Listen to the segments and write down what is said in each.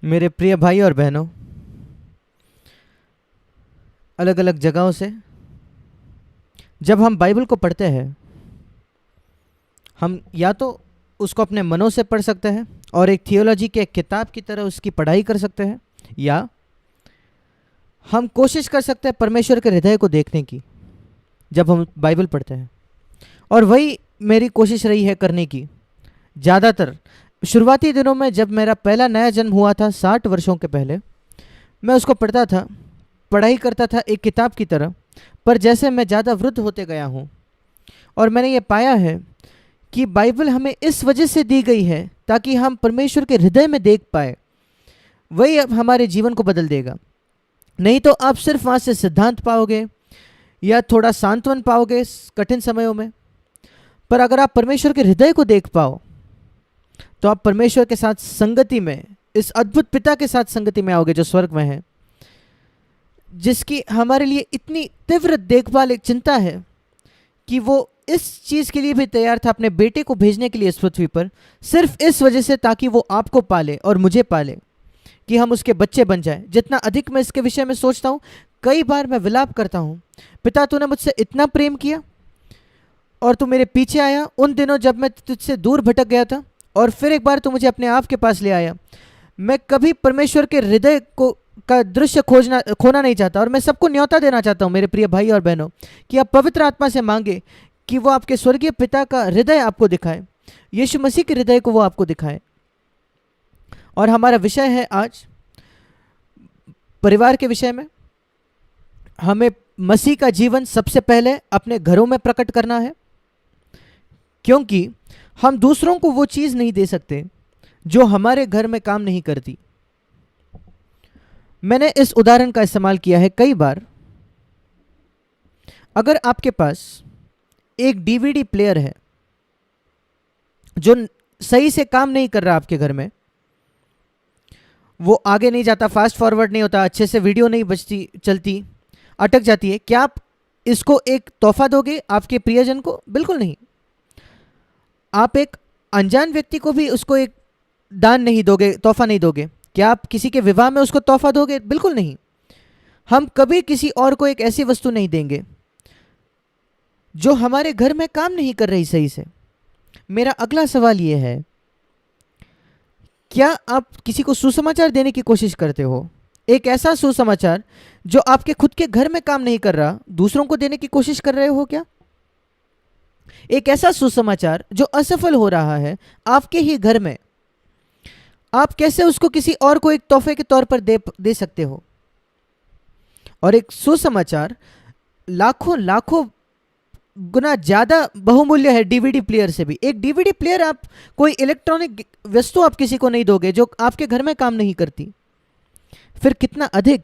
मेरे प्रिय भाई और बहनों, अलग अलग जगहों से जब हम बाइबल को पढ़ते हैं, हम या तो उसको अपने मनों से पढ़ सकते हैं और एक थियोलॉजी के एक किताब की तरह उसकी पढ़ाई कर सकते हैं, या हम कोशिश कर सकते हैं परमेश्वर के हृदय को देखने की जब हम बाइबल पढ़ते हैं। और वही मेरी कोशिश रही है करने की। ज़्यादातर शुरुआती दिनों में जब मेरा पहला नया जन्म हुआ था 60 वर्षों के पहले, मैं उसको पढ़ता था, पढ़ाई करता था एक किताब की तरह। पर जैसे मैं ज़्यादा वृद्ध होते गया हूँ और मैंने ये पाया है कि बाइबल हमें इस वजह से दी गई है ताकि हम परमेश्वर के हृदय में देख पाए, वही अब हमारे जीवन को बदल देगा। नहीं तो आप सिर्फ वहाँ से सिद्धांत पाओगे या थोड़ा सांत्वन पाओगे कठिन समयों में। पर अगर आप परमेश्वर के हृदय को देख पाओ तो आप परमेश्वर के साथ संगति में, इस अद्भुत पिता के साथ संगति में आओगे जो स्वर्ग में है, जिसकी हमारे लिए इतनी तीव्र देखभाल, एक चिंता है कि वो इस चीज़ के लिए भी तैयार था अपने बेटे को भेजने के लिए इस पृथ्वी पर, सिर्फ इस वजह से ताकि वो आपको पाले और मुझे पाले, कि हम उसके बच्चे बन जाए। जितना अधिक मैं इसके विषय में सोचता हूँ, कई बार मैं विलाप करता हूँ, पिता तूने मुझसे इतना प्रेम किया और तू मेरे पीछे आया उन दिनों जब मैं तुझसे दूर भटक गया था, और फिर एक बार तू मुझे अपने आप के पास ले आया। मैं कभी परमेश्वर के हृदय को का दृश्य खोना नहीं चाहता। और मैं सबको न्योता देना चाहता हूँ मेरे प्रिय भाई और बहनों, कि आप पवित्र आत्मा से मांगे कि वो आपके स्वर्गीय पिता का हृदय आपको दिखाए, यीशु मसीह के हृदय को वो आपको दिखाए। और हमारा विषय है आज परिवार के विषय में। हमें मसीह का जीवन सबसे पहले अपने घरों में प्रकट करना है, क्योंकि हम दूसरों को वो चीज़ नहीं दे सकते जो हमारे घर में काम नहीं करती। मैंने इस उदाहरण का इस्तेमाल किया है कई बार। अगर आपके पास एक डीवीडी प्लेयर है जो सही से काम नहीं कर रहा आपके घर में, वो आगे नहीं जाता, फास्ट फॉरवर्ड नहीं होता, अच्छे से वीडियो नहीं बचती, चलती, अटक जाती है, क्या आप इसको एक तोहफा दोगे आपके प्रियजन को? बिल्कुल नहीं। आप एक अनजान व्यक्ति को भी उसको एक दान नहीं दोगे, तोहफा नहीं दोगे। क्या आप किसी के विवाह में उसको तोहफा दोगे? बिल्कुल नहीं। हम कभी किसी और को एक ऐसी वस्तु नहीं देंगे जो हमारे घर में काम नहीं कर रही सही से। मेरा अगला सवाल ये है, क्या आप किसी को सुसमाचार देने की कोशिश करते हो? एक ऐसा सुसमाचार जो आपके खुद के घर में काम नहीं कर रहा, दूसरों को देने की कोशिश कर रहे हो क्या? एक ऐसा सुसमाचार जो असफल हो रहा है आपके ही घर में, आप कैसे उसको किसी और को एक तोहफे के तौर पर दे सकते हो? और एक सुसमाचार लाखों लाखों गुना ज़्यादा बहुमूल्य है डीवीडी प्लेयर से भी। एक डीवीडी प्लेयर, आप कोई इलेक्ट्रॉनिक वस्तु आप किसी को नहीं दोगे जो आपके घर में काम नहीं करती। फिर कितना अधिक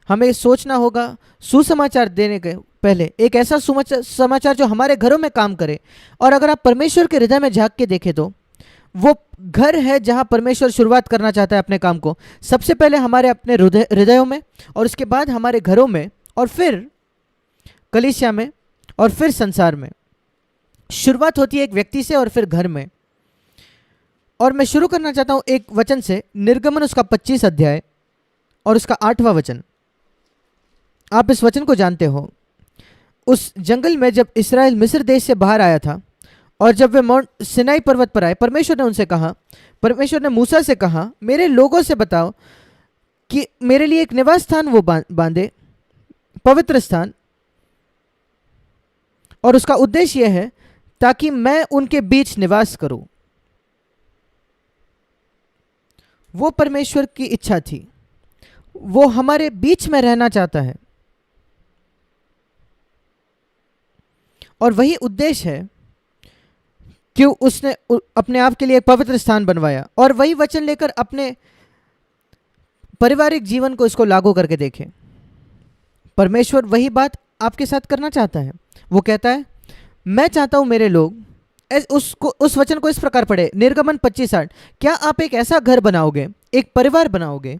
हमें सोचना होगा सुसमाचार देने के पहले, एक ऐसा समाचार जो हमारे घरों में काम करे। और अगर आप परमेश्वर के हृदय में झांक के देखें तो वो घर है जहां परमेश्वर शुरुआत करना चाहता है अपने काम को। सबसे पहले हमारे अपने हृदयों में, और उसके बाद हमारे घरों में, और फिर कलीसिया में, और फिर संसार में। शुरुआत होती है एक व्यक्ति से और फिर घर में। और मैं शुरू करना चाहता हूं एक वचन से, निर्गमन उसका 25 अध्याय और उसका 8वां वचन। आप इस वचन को जानते हो। उस जंगल में जब इस्राएल मिस्र देश से बाहर आया था और जब वे माउंट सिनाई पर्वत पर आए, परमेश्वर ने उनसे कहा, परमेश्वर ने मूसा से कहा, मेरे लोगों से बताओ कि मेरे लिए एक निवास स्थान वो बांधे, पवित्र स्थान। और उसका उद्देश्य यह है ताकि मैं उनके बीच निवास करूं। वो परमेश्वर की इच्छा थी, वो हमारे बीच में रहना चाहता है। और वही उद्देश्य है कि उसने अपने आप के लिए एक पवित्र स्थान बनवाया। और वही वचन लेकर अपने पारिवारिक जीवन को इसको लागू करके देखें। परमेश्वर वही बात आपके साथ करना चाहता है। वो कहता है, मैं चाहता हूं मेरे लोग उस वचन को इस प्रकार पढ़े, निर्गमन 25:8, क्या आप एक ऐसा घर बनाओगे, एक परिवार बनाओगे,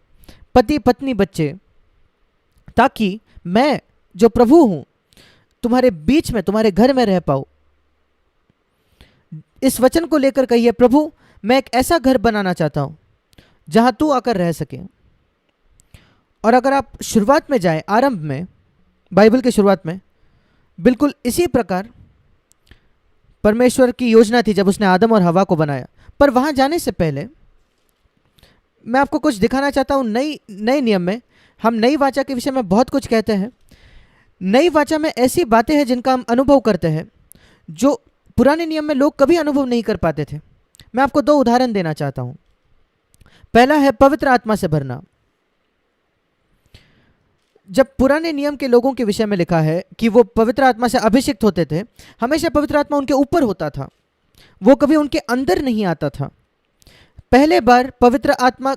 पति पत्नी बच्चे, ताकि मैं जो प्रभु हूं तुम्हारे बीच में, तुम्हारे घर में रह पाऊं। इस वचन को लेकर कहिए, प्रभु मैं एक ऐसा घर बनाना चाहता हूं जहां तू आकर रह सके। और अगर आप शुरुआत में जाएं, आरंभ में, बाइबल के शुरुआत में, बिल्कुल इसी प्रकार परमेश्वर की योजना थी जब उसने आदम और हवा को बनाया। पर वहां जाने से पहले मैं आपको कुछ दिखाना चाहता हूं। नए नियम में हम नई वाचा के विषय में बहुत कुछ कहते हैं। नई वाचा में ऐसी बातें हैं जिनका हम अनुभव करते हैं जो पुराने नियम में लोग कभी अनुभव नहीं कर पाते थे। मैं आपको दो उदाहरण देना चाहता हूं। पहला है पवित्र आत्मा से भरना। जब पुराने नियम के लोगों के विषय में लिखा है कि वो पवित्र आत्मा से अभिषिक्त होते थे, हमेशा पवित्र आत्मा उनके ऊपर होता था, वो कभी उनके अंदर नहीं आता था। पहले बार पवित्र आत्मा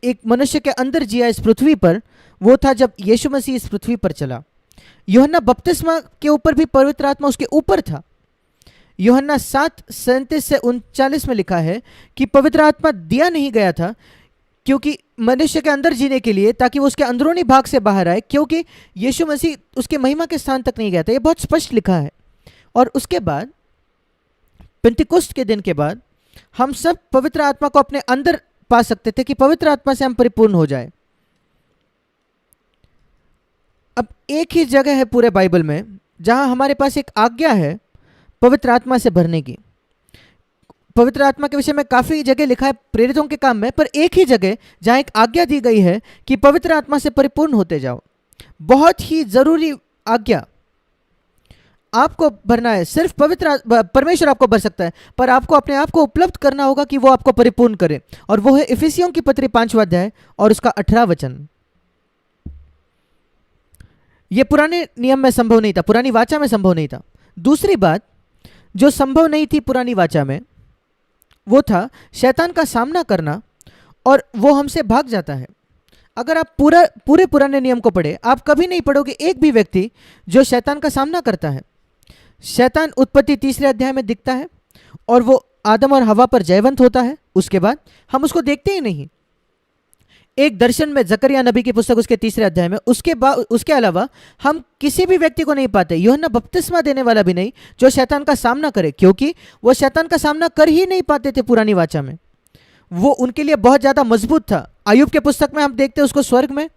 एक मनुष्य के अंदर जिया इस पृथ्वी पर, वो था जब यीशु मसीह इस पृथ्वी पर चला। यूहन्ना बपतिस्मा के ऊपर भी पवित्र आत्मा उसके ऊपर था। यूहन्ना 7:37 से 39 में लिखा है कि पवित्र आत्मा दिया नहीं गया था क्योंकि मनुष्य के अंदर जीने के लिए, ताकि वो उसके अंदरूनी भाग से बाहर आए, क्योंकि यीशु मसीह उसके महिमा के स्थान तक नहीं गया था। ये बहुत स्पष्ट लिखा है। और उसके बाद पेंतिकुस्त के दिन के बाद हम सब पवित्र आत्मा को अपने अंदर पा सकते थे कि पवित्र आत्मा से हम परिपूर्ण हो जाए। अब एक ही जगह है पूरे बाइबल में जहां हमारे पास एक आज्ञा है पवित्र आत्मा से भरने की। पवित्र आत्मा के विषय में काफी जगह लिखा है प्रेरितों के काम में, पर एक ही जगह जहां एक आज्ञा दी गई है कि पवित्र आत्मा से परिपूर्ण होते जाओ। बहुत ही जरूरी आज्ञा। आपको भरना है, सिर्फ परमेश्वर आपको भर सकता है, पर आपको अपने आप को उपलब्ध करना होगा कि वो आपको परिपूर्ण करे। और वो है इफिसियों की पत्री 5वां अध्याय और उसका 18 वचन। ये पुराने नियम में संभव नहीं था, पुरानी वाचा में संभव नहीं था। दूसरी बात जो संभव नहीं थी पुरानी वाचा में, वो था शैतान का सामना करना, और वो हमसे भाग जाता है। अगर आप पूरे पुराने नियम को पढ़े, आप कभी नहीं पढ़ोगे एक भी व्यक्ति जो शैतान का सामना करता है। शैतान उत्पत्ति 3 अध्याय में दिखता है और वो आदम और हवा पर जयवंत होता है। उसके बाद हम उसको देखते ही नहीं। एक दर्शन में जकरिया नबी की पुस्तक उसके 3 अध्याय में, उसके अलावा हम किसी भी व्यक्ति को नहीं पाते, यूहन्ना बपतिस्मा देने वाला भी नहीं, जो शैतान का सामना करे, क्योंकि वो शैतान का सामना कर ही नहीं पाते थे पुरानी वाचा में। वो उनके लिए बहुत ज्यादा मजबूत था। अय्यूब के पुस्तक में हम देखते हैं उसको स्वर्ग में,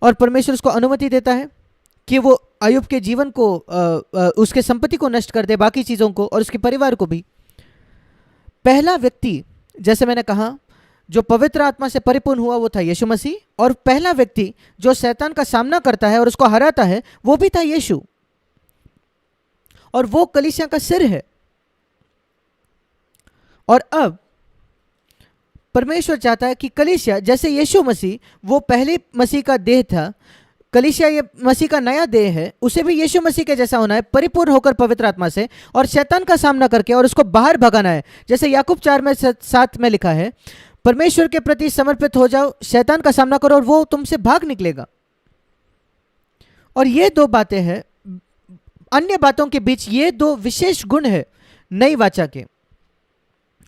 और परमेश्वर उसको अनुमति देता है कि वो अय्यूब के जीवन को, उसके संपत्ति को नष्ट कर दे, बाकी चीजों को और उसके परिवार को भी। पहला व्यक्ति, जैसे मैंने कहा, जो पवित्र आत्मा से परिपूर्ण हुआ वो था यीशु मसीह, और पहला व्यक्ति जो शैतान का सामना करता है और उसको हराता है वो भी था यीशु, और वो कलीसिया का सिर है। और अब परमेश्वर चाहता है कि कलीसिया, जैसे यीशु मसीह वो पहले मसीह का देह था, कलीसिया ये मसीह का नया देह है, उसे भी यीशु मसीह के जैसा होना है, परिपूर्ण होकर पवित्र आत्मा से, और शैतान का सामना करके और उसको बाहर भगाना है। जैसे याकूब 4:7 में लिखा है, परमेश्वर के प्रति समर्पित हो जाओ, शैतान का सामना करो और वो तुमसे भाग निकलेगा। और ये दो बातें हैं, अन्य बातों के बीच ये दो विशेष गुण है नई वाचा के।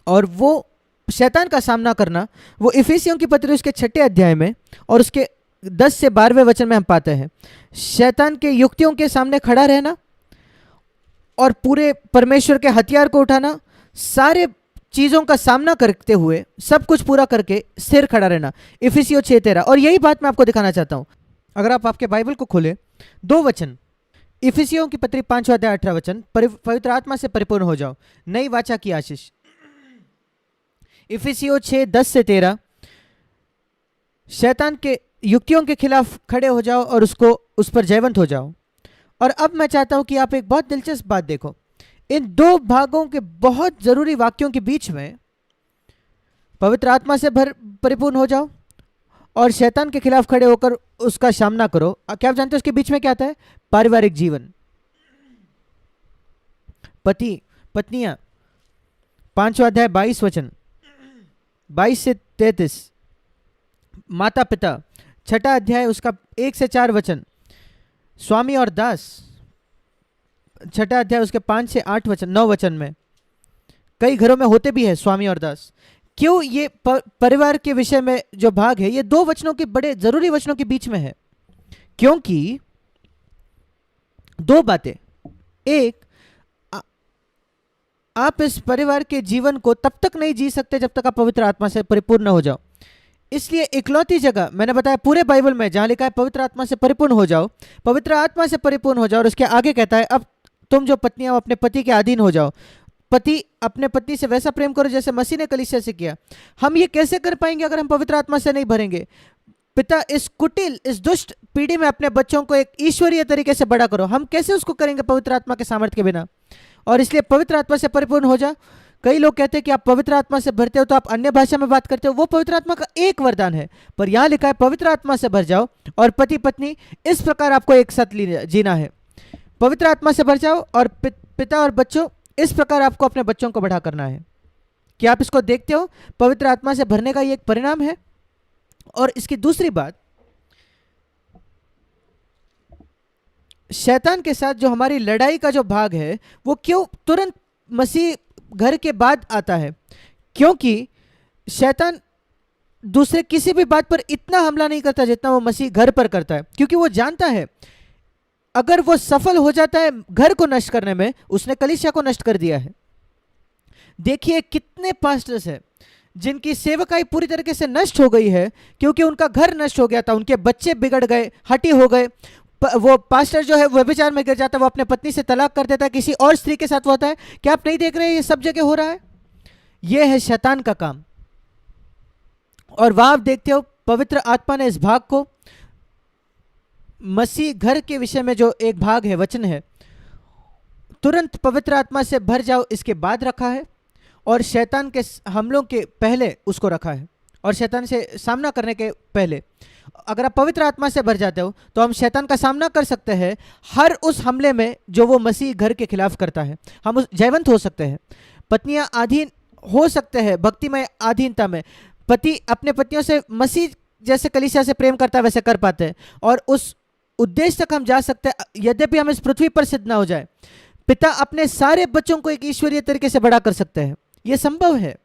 और वो शैतान का सामना करना, वो इफिसियों की पत्री उसके 6 अध्याय में और उसके 10 से 12वें वचन में हम पाते हैं। शैतान के युक्तियों के सामने खड़ा रहना और पूरे परमेश्वर के हथियार को उठाना, सारे चीजों का सामना करते हुए सब कुछ पूरा करके स्थिर खड़ा रहना। इफिसियों 6:13। और यही बात मैं आपको दिखाना चाहता हूं। अगर आप आपके बाइबल को खोले, 2 वचन, इफिसियों की पत्री 5वां अध्याय 18 वचन, पवित्र आत्मा से परिपूर्ण हो जाओ, नई वाचा की आशीष। इफिसियों 6:10 से 13, शैतान के युक्तियों के खिलाफ खड़े हो जाओ और उस पर जयवंत हो जाओ। और अब मैं चाहता हूं कि आप एक बहुत दिलचस्प बात देखो। इन दो भागों के बहुत जरूरी वाक्यों के बीच में, पवित्र आत्मा से परिपूर्ण हो जाओ और शैतान के खिलाफ खड़े होकर उसका सामना करो। क्या आप जानते हो उसके बीच में क्या आता है? पारिवारिक जीवन, पति पत्नियां, 5वां अध्याय 22 वचन, 22 से 33, माता पिता, 6 अध्याय उसका 1 से 4 वचन, स्वामी और दास, 6 अध्याय उसके 5 से 8 वचन, 9 वचन में। कई घरों में होते भी है स्वामी और दास। क्यों ये परिवार के विषय में जो भाग है, ये 2 वचनों के, बड़े जरूरी वचनों के बीच में है, क्योंकि 2 बातें। एक, आप इस परिवार के जीवन को तब तक नहीं जी सकते जब तक आप पवित्र आत्मा से परिपूर्ण हो जाओ। इसलिए इकलौती जगह मैंने बताया पूरे बाइबल में जहां लिखा है पवित्र आत्मा से परिपूर्ण हो जाओ, पवित्र आत्मा से परिपूर्ण हो जाओ, और उसके आगे कहता है अब तुम जो पत्नियां हो अपने पति के अधीन हो जाओ, पति अपने पत्नी से वैसा प्रेम करो जैसे मसीह ने कलीसिया से किया। हम ये कैसे कर पाएंगे अगर हम पवित्र आत्मा से नहीं भरेंगे? पिता, इस कुटिल, इस दुष्ट पीढ़ी में अपने बच्चों को एक ईश्वरीय तरीके से बड़ा करो। हम कैसे उसको करेंगे पवित्र आत्मा के सामर्थ्य के बिना? और इसलिए पवित्र आत्मा से परिपूर्ण हो जा। कई लोग कहते हैं कि आप पवित्र आत्मा से भरते हो तो आप अन्य भाषा में बात करते हो, वो पवित्र आत्मा का एक वरदान है, पर यहां लिखा है पवित्र आत्मा से भर जाओ और पति पत्नी इस प्रकार आपको एक साथ जीना है। पवित्र आत्मा से भर जाओ और पिता और बच्चों इस प्रकार आपको अपने बच्चों को बड़ा करना है। क्या आप इसको देखते हो? पवित्र आत्मा से भरने का ये एक परिणाम है। और इसकी दूसरी बात, शैतान के साथ जो हमारी लड़ाई का जो भाग है वो क्यों तुरंत मसीह घर के बाद आता है? क्योंकि शैतान दूसरे किसी भी बात पर इतना हमला नहीं करता जितना वो मसीह घर पर करता है, क्योंकि वो जानता है अगर वो सफल हो जाता है घर को नष्ट करने में, उसने कलीसिया को नष्ट कर दिया है। देखिए कितने पास्टर्स हैं जिनकी सेवकाई पूरी तरीके से नष्ट हो गई है क्योंकि उनका घर नष्ट हो गया था, उनके बच्चे बिगड़ गए, हठी हो गए। वो पास्टर जो है व्यभिचार में गिर जाता है, वो अपने पत्नी से तलाक कर देता है, किसी और स्त्री के साथ होता है। क्या आप नहीं देख रहे ये सब जगह हो रहा है? ये है शैतान का काम। और वहां आप देखते हो पवित्र आत्मा ने इस भाग को मसीह घर के विषय में जो एक भाग है, वचन है, तुरंत पवित्र आत्मा से भर जाओ इसके बाद रखा है, और शैतान के हमलों के पहले उसको रखा है, और शैतान से सामना करने के पहले। अगर आप पवित्र आत्मा से भर जाते हो तो हम शैतान का सामना कर सकते हैं हर उस हमले में जो वो मसीह घर के खिलाफ करता है। हम उस जयवंत हो सकते हैं, पत्नियां अधीन हो सकते हैं भक्तिमय अधीनता में, पति अपने पत्नियों से मसीह जैसे कलीसिया से प्रेम करता है वैसे कर पाते हैं, और उस उद्देश्य तक हम जा सकते हैं यद्यपि हम इस पृथ्वी पर सिद्ध ना हो जाए। पिता अपने सारे बच्चों को एक ईश्वरीय तरीके से बड़ा कर सकते हैं, यह संभव है।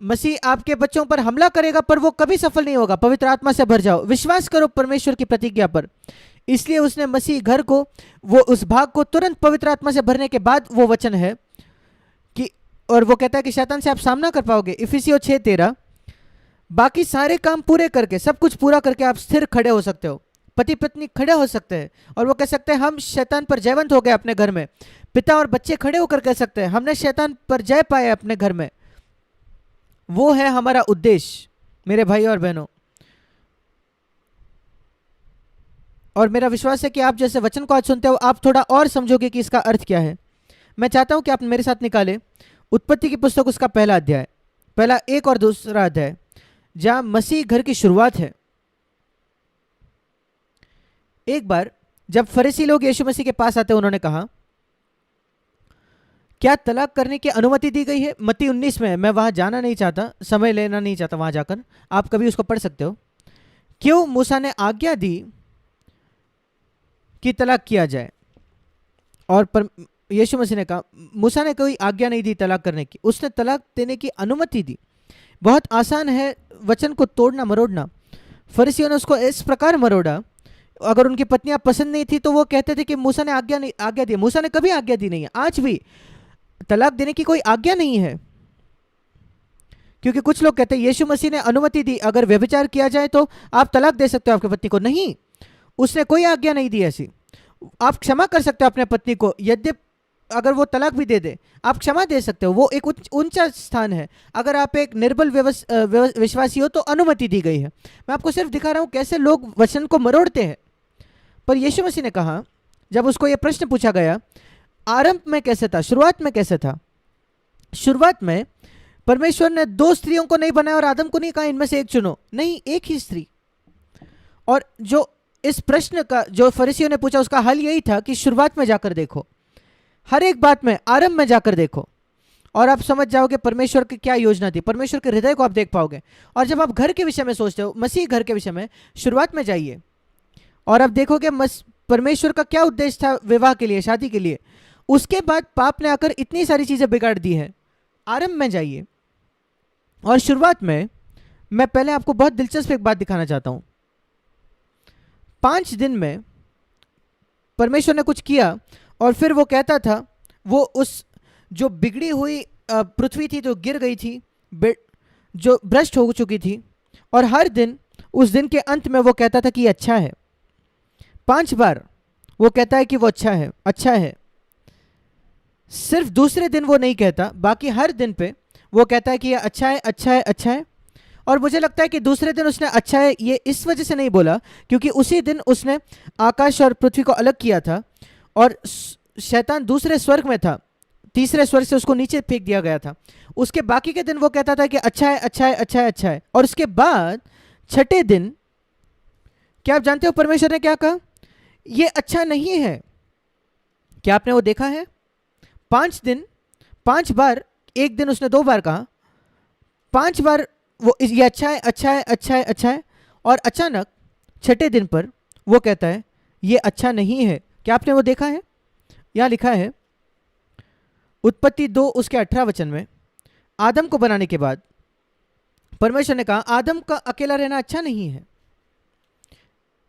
मसीह आपके बच्चों पर हमला करेगा पर वो कभी सफल नहीं होगा। पवित्र आत्मा से भर जाओ, विश्वास करो परमेश्वर की प्रतिज्ञा पर। इसलिए उसने मसीह घर को, वो उस भाग को तुरंत पवित्र आत्मा से भरने के बाद वो वचन है कि, और वो कहता है कि शैतान से आप सामना कर पाओगे। इफिसियों 6:13, बाकी सारे काम पूरे करके, सब कुछ पूरा करके आप स्थिर खड़े हो सकते हो। पति पत्नी खड़े हो सकते हैं और वो कह सकते हैं हम शैतान पर जयवंत हो गए अपने घर में। पिता और बच्चे खड़े होकर कह सकते हैं हमने शैतान पर जय पाया अपने घर में। वो है हमारा उद्देश्य मेरे भाई और बहनों। और मेरा विश्वास है कि आप जैसे वचन को आज सुनते हो आप थोड़ा और समझोगे कि इसका अर्थ क्या है। मैं चाहता हूं कि आप मेरे साथ निकालें उत्पत्ति की पुस्तक, उसका पहला अध्याय, पहला 1 और दूसरा अध्याय, जहां मसीह घर की शुरुआत है। एक बार जब फरीसी लोग यीशु मसीह के पास आते उन्होंने कहा क्या तलाक करने की अनुमति दी गई है? मत्ती 19 में, मैं वहां जाना नहीं चाहता, समय लेना नहीं चाहता वहां जाकर, आप कभी उसको पढ़ सकते हो। क्यों मूसा ने आज्ञा दी कि तलाक किया जाए? और यीशु मसीह ने कहा मूसा ने कोई आज्ञा नहीं दी तलाक करने की, उसने तलाक देने की अनुमति दी। बहुत आसान है वचन को तोड़ना मरोड़ना। फरीसियों ने उसको इस प्रकार मरोड़ा, अगर उनकी पत्नियां पसंद नहीं थी तो वो कहते थे कि मूसा ने आज्ञा दी। मूसा ने कभी आज्ञा दी नहीं है, आज भी तलाक देने की कोई आज्ञा नहीं है। क्योंकि कुछ लोग कहते हैं यीशु मसीह ने अनुमति दी, अगर व्यभिचार किया जाए तो आप तलाक दे सकते हो आपकी पत्नी को। नहीं, उसने कोई आज्ञा नहीं दी ऐसी। आप क्षमा कर सकते हो अपने पत्नी को, यद्यपि अगर वो तलाक भी दे दे आप क्षमा दे सकते हो, वो एक ऊंचा स्थान है। अगर आप एक निर्बल विश्वासी हो तो अनुमति दी गई है। मैं आपको सिर्फ दिखा रहा हूं कैसे लोग वचन को मरोड़ते हैं। पर यीशु मसीह ने कहा, जब उसको यह प्रश्न पूछा गया आरंभ में कैसे था, शुरुआत में कैसे था? शुरुआत में परमेश्वर ने 2 स्त्रियों को नहीं बनाया और आदम को नहीं कहा इनमें से एक चुनो, नहीं, एक ही स्त्री। और जो इस प्रश्न का जो फरीसियों ने पूछा उसका हल यही था कि शुरुआत में जाकर देखो, हर एक बात में आरंभ में जाकर देखो, और आप समझ जाओगे परमेश्वर की क्या योजना थी। परमेश्वर के हृदय को आप देख पाओगे। और जब आप घर के विषय में सोचते हो, मसीह घर के विषय में, शुरुआत में जाइए और आप देखोगे परमेश्वर का क्या उद्देश्य था विवाह के लिए, शादी के लिए। उसके बाद पाप ने आकर इतनी सारी चीजें बिगाड़ दी है। आरंभ में जाइए और शुरुआत में। मैं पहले आपको बहुत दिलचस्प एक बात दिखाना चाहता हूं। 5 दिन में परमेश्वर ने कुछ किया और फिर वो कहता था, वो उस जो बिगड़ी हुई पृथ्वी थी, जो गिर गई थी, जो भ्रष्ट हो चुकी थी, और हर दिन उस दिन के अंत में वो कहता था कि ये अच्छा है। 5 बार वो कहता है कि वो अच्छा है, अच्छा है। सिर्फ दूसरे दिन वो नहीं कहता, बाकी हर दिन पे वो कहता है कि ये अच्छा है, अच्छा है, अच्छा है। और मुझे लगता है कि दूसरे दिन उसने अच्छा है ये इस वजह से नहीं बोला क्योंकि उसी दिन उसने आकाश और पृथ्वी को अलग किया था और शैतान दूसरे स्वर्ग में था, तीसरे स्वर्ग से उसको नीचे फेंक दिया गया था। उसके बाकी के दिन वो कहता था कि अच्छा है, अच्छा है, अच्छा है, अच्छा है। और उसके बाद छठे दिन क्या आप जानते हो परमेश्वर ने क्या कहा? ये अच्छा नहीं है। क्या आपने वो देखा है? 5 दिन, 5 बार, एक दिन उसने 2 बार कहा, 5 बार वो ये अच्छा है, अच्छा है, अच्छा है, अच्छा है। और अचानक छठे दिन पर वो कहता है ये अच्छा नहीं है। क्या आपने वो देखा है? यहां लिखा है उत्पत्ति 2 उसके 18 वचन में, आदम को बनाने के बाद परमेश्वर ने कहा आदम का अकेला रहना अच्छा नहीं है,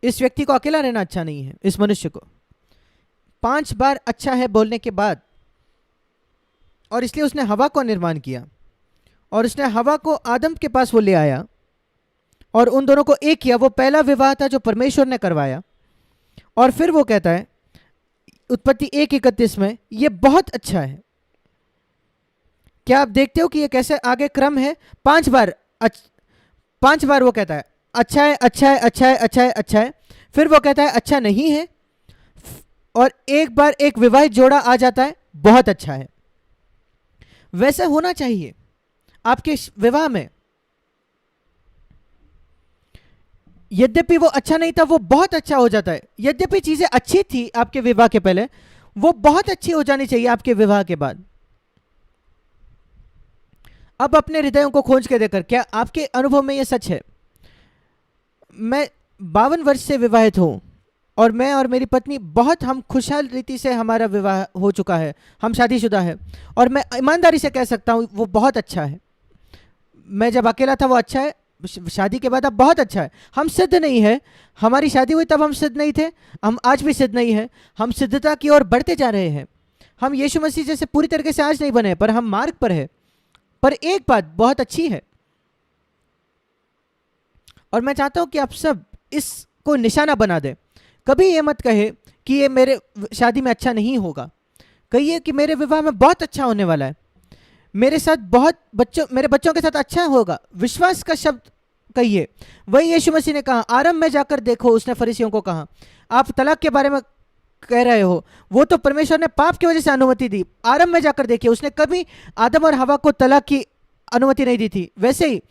इस व्यक्ति को अकेला रहना अच्छा नहीं है, इस मनुष्य को। 5 बार अच्छा है बोलने के बाद, और इसलिए उसने हवा को निर्माण किया और उसने हवा को आदम के पास वो ले आया और उन दोनों को एक किया। वो पहला विवाह था जो परमेश्वर ने करवाया। और फिर वो कहता है उत्पत्ति 1:31 में ये बहुत अच्छा है। क्या आप देखते हो कि ये कैसे आगे क्रम है? 5 बार 5 बार वो कहता है अच्छा है, अच्छा है, अच्छा है, अच्छा है, अच्छा है। फिर वो कहता है अच्छा नहीं है, और एक बार एक विवाहित जोड़ा आ जाता है, बहुत अच्छा है। वैसा होना चाहिए आपके विवाह में। यद्यपि वो अच्छा नहीं था, वो बहुत अच्छा हो जाता है। यद्यपि चीजें अच्छी थी आपके विवाह के पहले, वो बहुत अच्छी हो जानी चाहिए आपके विवाह के बाद। अब अपने हृदयों को खोज के देखकर क्या आपके अनुभव में यह सच है? मैं 52 वर्ष से विवाहित हूं और मैं और मेरी पत्नी बहुत हम खुशहाल रीति से हमारा विवाह हो चुका है, हम शादीशुदा है। और मैं ईमानदारी से कह सकता हूं वो बहुत अच्छा है। मैं जब अकेला था वो अच्छा है, शादी के बाद अब बहुत अच्छा है। हम सिद्ध नहीं है, हमारी शादी हुई तब हम सिद्ध नहीं थे, हम आज भी सिद्ध नहीं है। हम सिद्धता की ओर बढ़ते जा रहे हैं। हम यीशु मसीह जैसे पूरी तरीके से आज नहीं बने, पर हम मार्ग पर है। पर एक बात बहुत अच्छी है, और मैं चाहता हूं कि आप सब इसको निशाना बना दें। कभी ये मत कहे कि ये मेरे शादी में अच्छा नहीं होगा, कहिए कि मेरे विवाह में बहुत अच्छा होने वाला है, मेरे साथ मेरे बच्चों के साथ अच्छा होगा। विश्वास का शब्द कहिए। वही यीशु मसीह ने कहा आरंभ में जाकर देखो, उसने फरीसियों को कहा। आप तलाक के बारे में कह रहे हो, वो तो परमेश्वर ने पाप की वजह से अनुमति दी। आरंभ में जाकर देखिए, उसने कभी आदम और हवा को तलाक की अनुमति नहीं दी थी। वैसे ही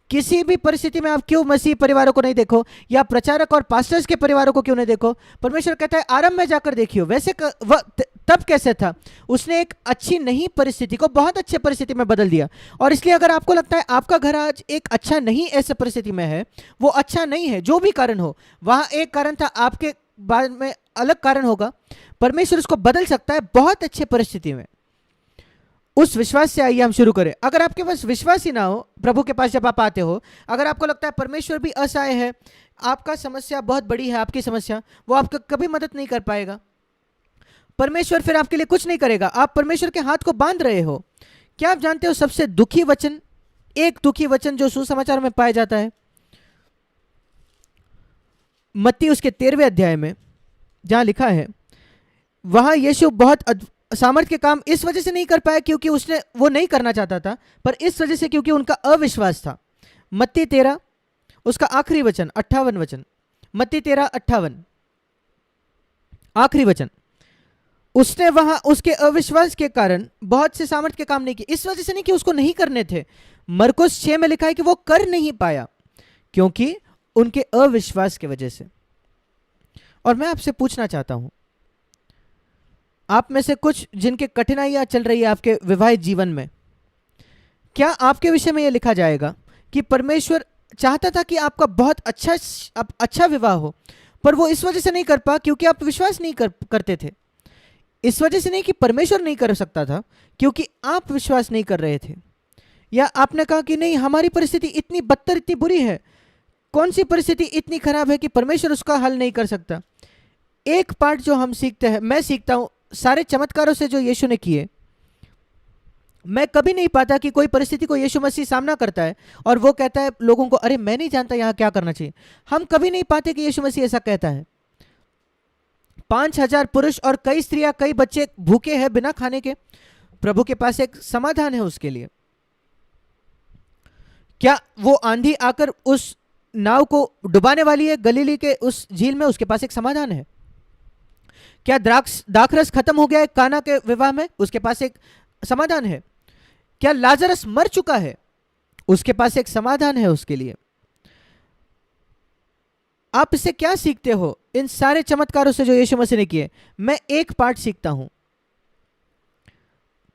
किसी भी परिस्थिति में आप क्यों मसीह परिवारों को नहीं देखो, या प्रचारक और पास्टर्स के परिवारों को क्यों नहीं देखो? परमेश्वर कहता है आरंभ में जाकर देखियो। वैसे तब कैसे था? उसने एक अच्छी नहीं परिस्थिति को बहुत अच्छे परिस्थिति में बदल दिया। और इसलिए अगर आपको लगता है आपका घर आज एक अच्छा नहीं ऐसे परिस्थिति में है, वो अच्छा नहीं है, जो भी कारण हो, वहां एक कारण था, आपके बाद में अलग कारण होगा। परमेश्वर उसको बदल सकता है बहुत अच्छे परिस्थिति में। उस विश्वास से आइए हम शुरू करें। अगर आपके पास विश्वास ही ना हो प्रभु के पास, जब आप आते हो, अगर आपको लगता है परमेश्वर भी असहाय है, आपका समस्या बहुत बड़ी है, आपकी समस्या, वो आपका कभी मदद नहीं कर पाएगा। परमेश्वर फिर आपके लिए कुछ नहीं करेगा। आप परमेश्वर के हाथ को बांध रहे हो। क्या आप जानते हो सबसे दुखी वचन, एक दुखी वचन जो सुसमाचार में पाया जाता है? मत्ती उसके 13वें अध्याय में जहां लिखा है, वहां यीशु बहुत सामर्थ्य के काम इस वजह से नहीं कर पाया क्योंकि उसने वो नहीं करना चाहता था, पर इस वजह से क्योंकि उनका अविश्वास था। मत्ती 13 उसका आखिरी वचन 58 वचन, मत्ती 13:58 आखिरी वचन। उसने वहां उसके अविश्वास के कारण बहुत से सामर्थ्य के काम नहीं किए। इस वजह से नहीं कि उसको नहीं करने थे। मरकुस 6 में लिखा है कि वो कर नहीं पाया क्योंकि उनके अविश्वास की वजह से। और मैं आपसे पूछना चाहता हूं, आप में से कुछ जिनके कठिनाइयां चल रही है आपके विवाहित जीवन में, क्या आपके विषय में यह लिखा जाएगा कि परमेश्वर चाहता था कि आपका बहुत अच्छा विवाह हो, पर वो इस वजह से नहीं कर पा क्योंकि आप विश्वास नहीं करते थे? इस वजह से नहीं कि परमेश्वर नहीं कर सकता था, क्योंकि आप विश्वास नहीं कर रहे थे। या आपने कहा कि नहीं, हमारी परिस्थिति इतनी बदतर, इतनी बुरी है, कौन सी परिस्थिति इतनी खराब है कि परमेश्वर उसका हल नहीं कर सकता? एक पार्ट जो हम सीखते हैं, मैं सीखता हूं सारे चमत्कारों से जो यीशु ने किए, मैं कभी नहीं पाता कि कोई परिस्थिति को यीशु मसीह सामना करता है और वो कहता है लोगों को, अरे मैं नहीं जानता यहाँ क्या करना चाहिए। हम कभी नहीं पाते कि यीशु मसीह ऐसा कहता है। 5,000 पुरुष और कई स्त्रियां, कई बच्चे भूखे हैं बिना खाने के, प्रभु के पास एक समाधान है उसके लिए। क्या वो आंधी आकर उस नाव को डुबाने वाली है गलीली के उस झील में? उसके पास एक समाधान है। क्या दाखरस खत्म हो गया है काना के विवाह में? उसके पास एक समाधान है। क्या लाजरस मर चुका है? उसके पास एक समाधान है उसके लिए। आप इससे क्या सीखते हो इन सारे चमत्कारों से जो यीशु मसीह ने किए? मैं एक पाठ सीखता हूं,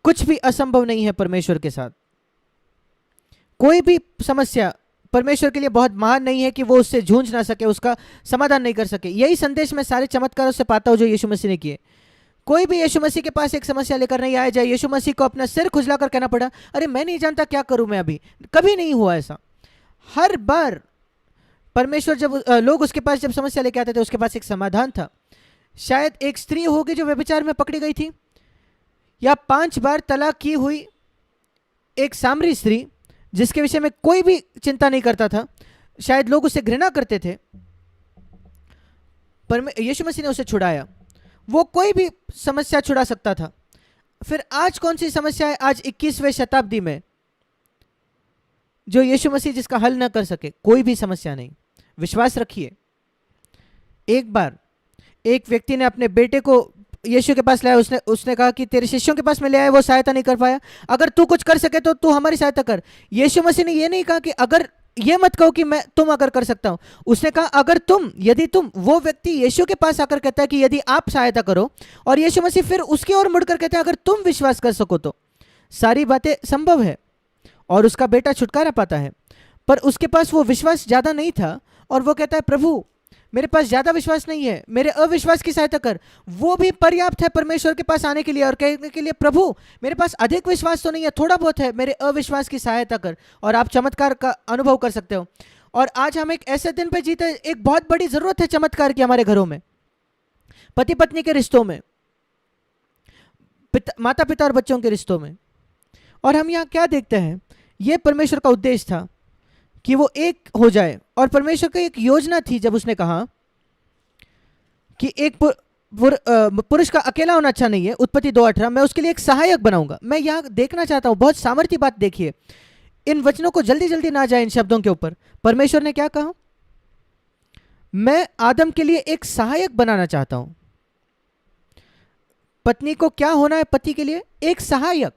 कुछ भी असंभव नहीं है परमेश्वर के साथ। कोई भी समस्या परमेश्वर के लिए बहुत महान नहीं है कि वो उससे जूझ ना सके, उसका समाधान नहीं कर सके। यही संदेश मैं सारे चमत्कारों से पाता हूं जो यीशु मसीह ने किए। कोई भी यीशु मसीह के पास एक समस्या लेकर नहीं आया जाए यीशु मसीह को अपना सिर खुजलाकर कहना पड़ा, अरे मैं नहीं जानता क्या करूं मैं अभी। कभी नहीं हुआ ऐसा। हर बार परमेश्वर जब लोग उसके पास जब समस्या लेके आते थे उसके पास एक समाधान था। शायद एक स्त्री होगी जो व्यभिचार में पकड़ी गई थी, या 5 बार तलाक की हुई एक सामरी स्त्री जिसके विषय में कोई भी चिंता नहीं करता था। शायद लोग उसे घृणा करते थे, पर यीशु मसीह ने उसे छुड़ाया। वो कोई भी समस्या छुड़ा सकता था। फिर आज कौन सी समस्या है आज 21वें शताब्दी में जो यीशु मसीह जिसका हल ना कर सके? कोई भी समस्या नहीं। विश्वास रखिए। एक बार एक व्यक्ति ने अपने बेटे को यीशु के पास लाया। उसने कहा कि तेरे शिष्यों के पास में ले आया, वो सहायता नहीं कर पाया, अगर तू कुछ कर सके तो तू हमारी सहायता कर। यीशु मसीह ने ये नहीं कहा कि अगर, ये मत कहो कि मैं तुम अगर कर सकता हूं। उसने कहा अगर यदि तुम, वो व्यक्ति यीशु के पास आकर कहता है कि यदि आप सहायता करो, और यीशु मसीह फिर उसकी ओर मुड़कर कहता है अगर तुम विश्वास कर सको तो सारी बातें संभव है, और उसका बेटा छुटकारा पाता है। पर उसके पास वो विश्वास ज्यादा नहीं था, और वो कहता है प्रभु मेरे पास ज्यादा विश्वास नहीं है, मेरे अविश्वास की सहायता कर। वो भी पर्याप्त है परमेश्वर के पास आने के लिए और कहने के लिए प्रभु मेरे पास अधिक विश्वास तो नहीं है, थोड़ा बहुत है, मेरे अविश्वास की सहायता कर। और आप चमत्कार का अनुभव कर सकते हो। और आज हम एक ऐसे दिन पे जीते, एक बहुत बड़ी जरूरत है चमत्कार की हमारे घरों में, पति पत्नी के रिश्तों में, माता पिता और बच्चों के रिश्तों में। और हम यहाँ क्या देखते हैं? यह परमेश्वर का उद्देश्य था कि वो एक हो जाए। और परमेश्वर की एक योजना थी जब उसने कहा कि एक पुरुष का अकेला होना अच्छा नहीं है, उत्पत्ति 2:18, मैं उसके लिए एक सहायक बनाऊंगा। मैं यहाँ देखना चाहता हूं, बहुत सामर्थ्य बात देखिए। इन वचनों को जल्दी जल्दी ना जाए इन शब्दों के ऊपर। परमेश्वर ने क्या कहा? मैं आदम के लिए एक सहायक बनाना चाहता हूं। पत्नी को क्या होना है? पति के लिए एक सहायक,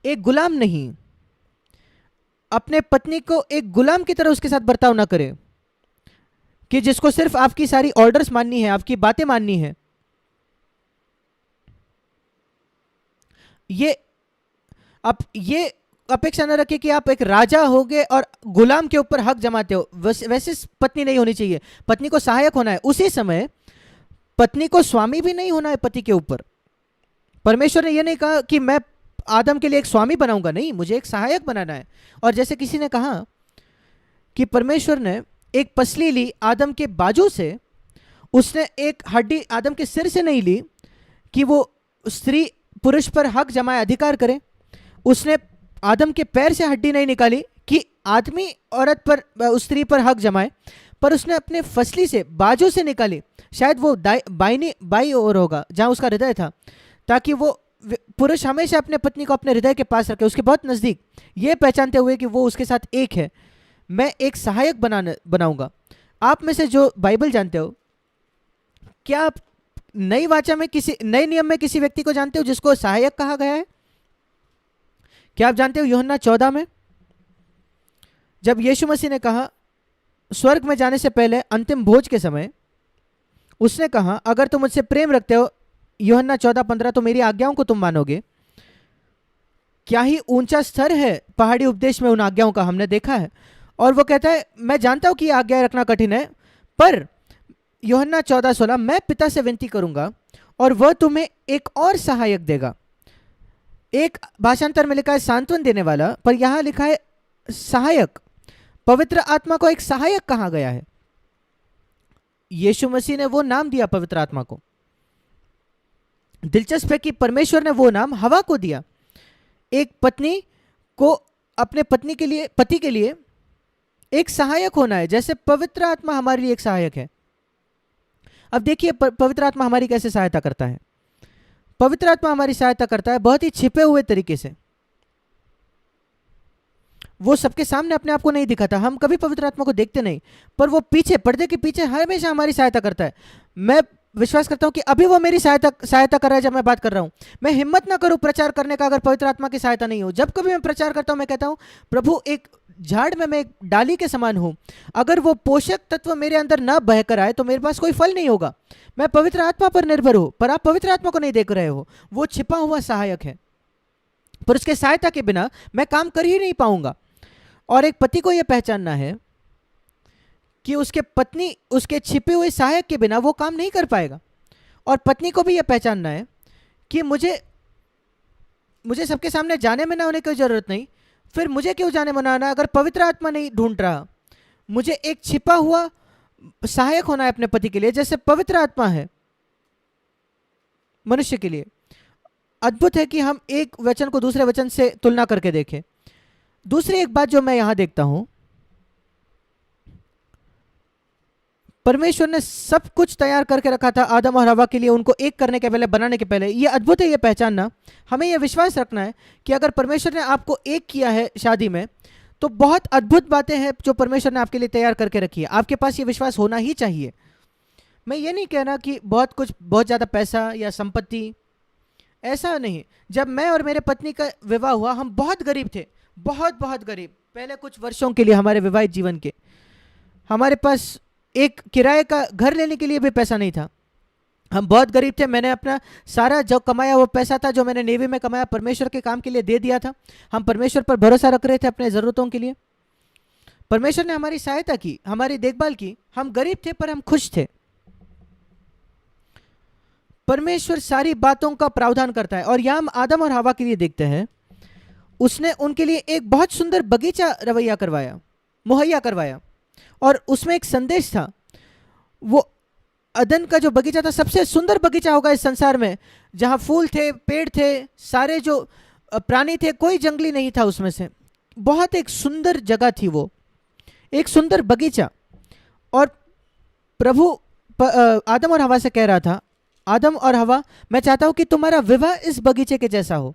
एक गुलाम नहीं। अपने पत्नी को एक गुलाम की तरह उसके साथ बर्ताव ना करे कि जिसको सिर्फ आपकी सारी ऑर्डर्स माननी है, आपकी बातें माननी है। ये अपेक्षा न रखिए कि आप एक राजा होगे और गुलाम के ऊपर हक जमाते हो। वैसे पत्नी नहीं होनी चाहिए। पत्नी को सहायक होना है। उसी समय पत्नी को स्वामी भी नहीं होना है पति के ऊपर। परमेश्वर ने यह नहीं कहा कि मैं आदम के लिए एक स्वामी बनाऊंगा, नहीं, मुझे एक सहायक बनाना है। और जैसे किसी ने कहा कि परमेश्वर ने एक पसली ली आदम के बाजू से, उसने एक हड्डी आदम के सिर से नहीं ली कि वो स्त्री पुरुष पर हक जमाए, अधिकार करे। उसने आदम के पैर से हड्डी नहीं निकाली कि आदमी औरत पर, उस स्त्री पर हक जमाए, पर उसने अपने फसली से, बाजू से निकाली। शायद वो बाई ओर होगा जहां उसका हृदय था, ताकि वो पुरुष हमेशा अपने पत्नी को अपने हृदय के पास रखे, उसके बहुत नजदीक, ये पहचानते हुए कि वो उसके साथ एक है। मैं एक सहायक बनाऊंगा। आप में से जो बाइबल जानते हो, क्या आप नई वाचा में, किसी नए नियम में किसी व्यक्ति को जानते हो जिसको सहायक कहा गया है? क्या आप जानते हो यूहन्ना 14 में जब यीशु मसीह ने कहा स्वर्ग में जाने से पहले अंतिम भोज के समय, उसने कहा अगर तुम मुझसे प्रेम रखते हो, यूहन्ना 14:15, तो मेरी आज्ञाओं को तुम मानोगे। क्या ही ऊंचा स्तर है पहाड़ी उपदेश में उन आज्ञाओं का, हमने देखा है। और वो कहता है मैं जानता हूं कि आज्ञाएं रखना कठिन है, पर यूहन्ना 14:16, मैं पिता से विनती करूंगा और वह तुम्हें एक और सहायक देगा। एक भाषांतर में लिखा है सांत्वन देने वाला, पर यहां लिखा है सहायक। पवित्र आत्मा को एक सहायक कहा गया है। यीशु मसीह ने वो नाम दिया पवित्र आत्मा को। दिलचस्प है कि परमेश्वर ने वो नाम हवा को दिया। एक पत्नी को अपने पति के लिए एक सहायक होना है, जैसे पवित्र आत्मा हमारे लिए एक सहायक है। अब देखिए पवित्र आत्मा हमारी कैसे सहायता करता है। पवित्र आत्मा हमारी सहायता करता है बहुत ही छिपे हुए तरीके से। वो सबके सामने अपने आप को नहीं दिखाता, हम कभी पवित्र आत्मा को देखते नहीं, पर वो पीछे, पर्दे के पीछे हमेशा हमारी सहायता करता है। मैं विश्वास करता हूं कि अभी वो मेरी सहायता कर रहा है जब मैं बात कर रहा हूं। मैं हिम्मत ना करूं प्रचार करने का अगर पवित्र आत्मा की सहायता नहीं हो। जब कभी मैं प्रचार करता हूं मैं कहता हूं प्रभु एक झाड़ में मैं एक डाली के समान हूं, अगर वो पोषक तत्व मेरे अंदर ना बहकर आए तो मेरे पास कोई फल नहीं होगा। मैं पवित्र आत्मा पर निर्भर हूं, पर आप पवित्र आत्मा को नहीं देख रहे हो। वो छिपा हुआ सहायक है, पर उसके सहायता के बिना मैं काम कर ही नहीं पाऊंगा। और एक पति को यह पहचानना है कि उसके पत्नी उसके छिपे हुए सहायक के बिना वो काम नहीं कर पाएगा। और पत्नी को भी यह पहचानना है कि मुझे सबके सामने जाने में ना होने की जरूरत नहीं, फिर मुझे क्यों जाने मनाना अगर पवित्र आत्मा नहीं ढूंढ रहा। मुझे एक छिपा हुआ सहायक होना है अपने पति के लिए, जैसे पवित्र आत्मा है मनुष्य के लिए। अद्भुत है कि हम एक वचन को दूसरे वचन से तुलना करके देखें। दूसरी एक बात जो मैं यहां देखता हूं, परमेश्वर ने सब कुछ तैयार करके रखा था आदम और हवा के लिए, उनको एक करने के पहले, बनाने के पहले। यह अद्भुत है, यह पहचानना। हमें यह विश्वास रखना है कि अगर परमेश्वर ने आपको एक किया है शादी में, तो बहुत अद्भुत बातें हैं जो परमेश्वर ने आपके लिए तैयार करके रखी है। आपके पास ये विश्वास होना ही चाहिए। मैं ये नहीं कहना कि बहुत ज़्यादा पैसा या संपत्ति, ऐसा नहीं। जब मैं और मेरे पत्नी का विवाह हुआ, हम बहुत गरीब थे, बहुत गरीब। पहले कुछ वर्षों के लिए हमारे विवाहित जीवन के, हमारे पास एक किराए का घर लेने के लिए भी पैसा नहीं था। हम बहुत गरीब थे। मैंने अपना सारा जो कमाया वो पैसा था जो मैंने नेवी में कमाया, परमेश्वर के काम के लिए दे दिया था। हम परमेश्वर पर भरोसा रख रहे थे अपने ज़रूरतों के लिए। परमेश्वर ने हमारी सहायता की, हमारी देखभाल की। हम गरीब थे पर हम खुश थे। परमेश्वर सारी बातों का प्रावधान करता है। और यहां हम आदम और हवा के लिए देखते हैं, उसने उनके लिए एक बहुत सुंदर बगीचा मुहैया करवाया। और उसमें एक संदेश था। वो अदन का जो बगीचा था सबसे सुंदर बगीचा होगा इस संसार में, जहां फूल थे, पेड़ थे, सारे जो प्राणी थे, कोई जंगली नहीं था उसमें से। बहुत एक सुंदर जगह थी वो, एक सुंदर बगीचा। और प्रभु आदम और हवा से कह रहा था, आदम और हवा, मैं चाहता हूं कि तुम्हारा विवाह इस बगीचे के जैसा हो।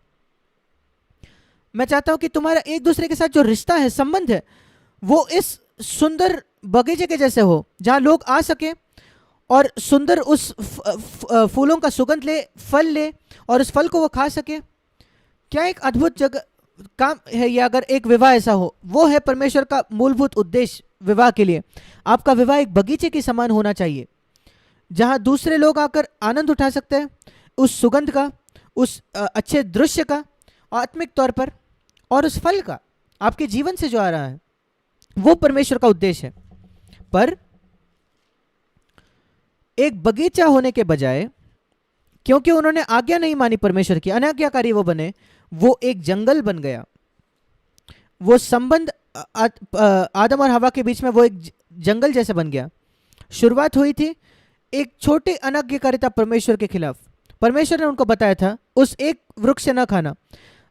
मैं चाहता हूं कि तुम्हारा एक दूसरे के साथ जो रिश्ता है, संबंध है, वो इस सुंदर बगीचे के जैसे हो, जहां लोग आ सके और सुंदर उस फूलों का सुगंध ले, फल ले, और उस फल को वो खा सके। क्या एक अद्भुत जगह काम है ये अगर एक विवाह ऐसा हो। वो है परमेश्वर का मूलभूत उद्देश्य विवाह के लिए। आपका विवाह एक बगीचे के समान होना चाहिए, जहां दूसरे लोग आकर आनंद उठा सकते हैं उस सुगंध का, उस अच्छे दृश्य का, आत्मिक तौर पर, और उस फल का आपके जीवन से जो आ रहा है। वो परमेश्वर का उद्देश्य है। पर एक बगीचा होने के बजाय, क्योंकि उन्होंने आज्ञा नहीं मानी परमेश्वर की, अनाज्ञाकारी वो बने, वो एक जंगल बन गया। वो संबंध आदम और हवा के बीच में वो एक जंगल जैसे बन गया। शुरुआत हुई थी एक छोटी अनाज्ञाकारिता परमेश्वर के खिलाफ। परमेश्वर ने उनको बताया था उस एक वृक्ष से न खाना।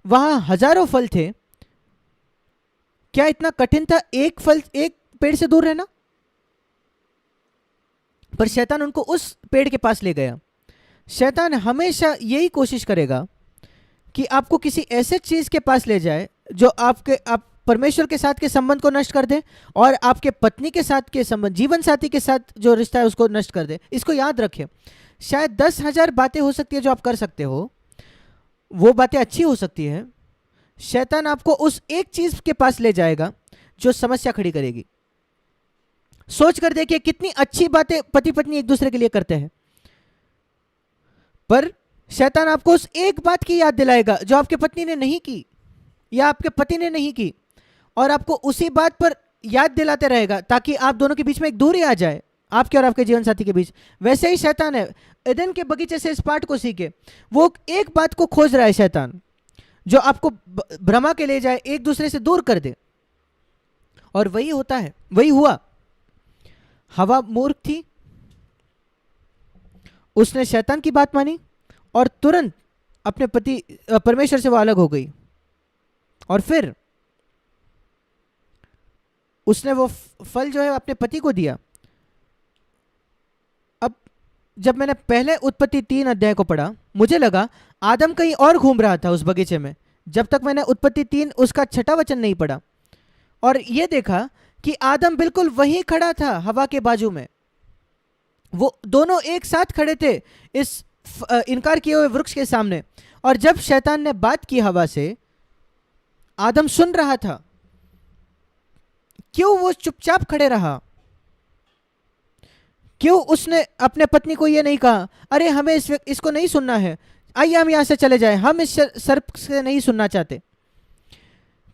वहां हजारों फल थे। क्या इतना कठिन था एक पेड़ से दूर रहना? पर शैतान उनको उस पेड़ के पास ले गया। शैतान हमेशा यही कोशिश करेगा कि आपको किसी ऐसे चीज के पास ले जाए जो आप परमेश्वर के साथ के संबंध को नष्ट कर दे, और आपके पत्नी के साथ के संबंध, जीवन साथी के साथ जो रिश्ता है उसको नष्ट कर दे। इसको याद रखें। शायद 10,000 बातें हो सकती है जो आप कर सकते हो, वो बातें अच्छी हो सकती है। शैतान आपको उस एक चीज के पास ले जाएगा जो समस्या खड़ी करेगी। सोच कर देखिए कितनी अच्छी बातें पति पत्नी एक दूसरे के लिए करते हैं, पर शैतान आपको उस एक बात की याद दिलाएगा जो आपके पत्नी ने नहीं की या आपके पति ने नहीं की, और आपको उसी बात पर याद दिलाते रहेगा ताकि आप दोनों के बीच में एक दूरी आ जाए, आपके और आपके जीवन साथी के बीच। वैसे ही शैतान है। एदन के बगीचे से इस पाठ को सीखे। वो एक बात को खोज रहा है शैतान, जो आपको भ्रमा के ले जाए, एक दूसरे से दूर कर दे। और वही होता है, वही हुआ। हवा मूर्ख थी, उसने शैतान की बात मानी और तुरंत अपने पति परमेश्वर से वो अलग हो गई। और फिर उसने वो फल जो है अपने पति को दिया। अब जब मैंने पहले उत्पत्ति 3 अध्याय को पढ़ा, मुझे लगा आदम कहीं और घूम रहा था उस बगीचे में, जब तक मैंने उत्पत्ति 3 उसका 6वां वचन नहीं पढ़ा और ये देखा कि आदम बिल्कुल वहीं खड़ा था हवा के बाजू में। वो दोनों एक साथ खड़े थे इस इनकार किए हुए वृक्ष के सामने, और जब शैतान ने बात की हवा से, आदम सुन रहा था। क्यों वो चुपचाप खड़े रहा? क्यों उसने अपने पत्नी को ये नहीं कहा, अरे हमें इसको नहीं सुनना है, आइए हम यहां से चले जाएं, हम इस सर्प से नहीं सुनना चाहते?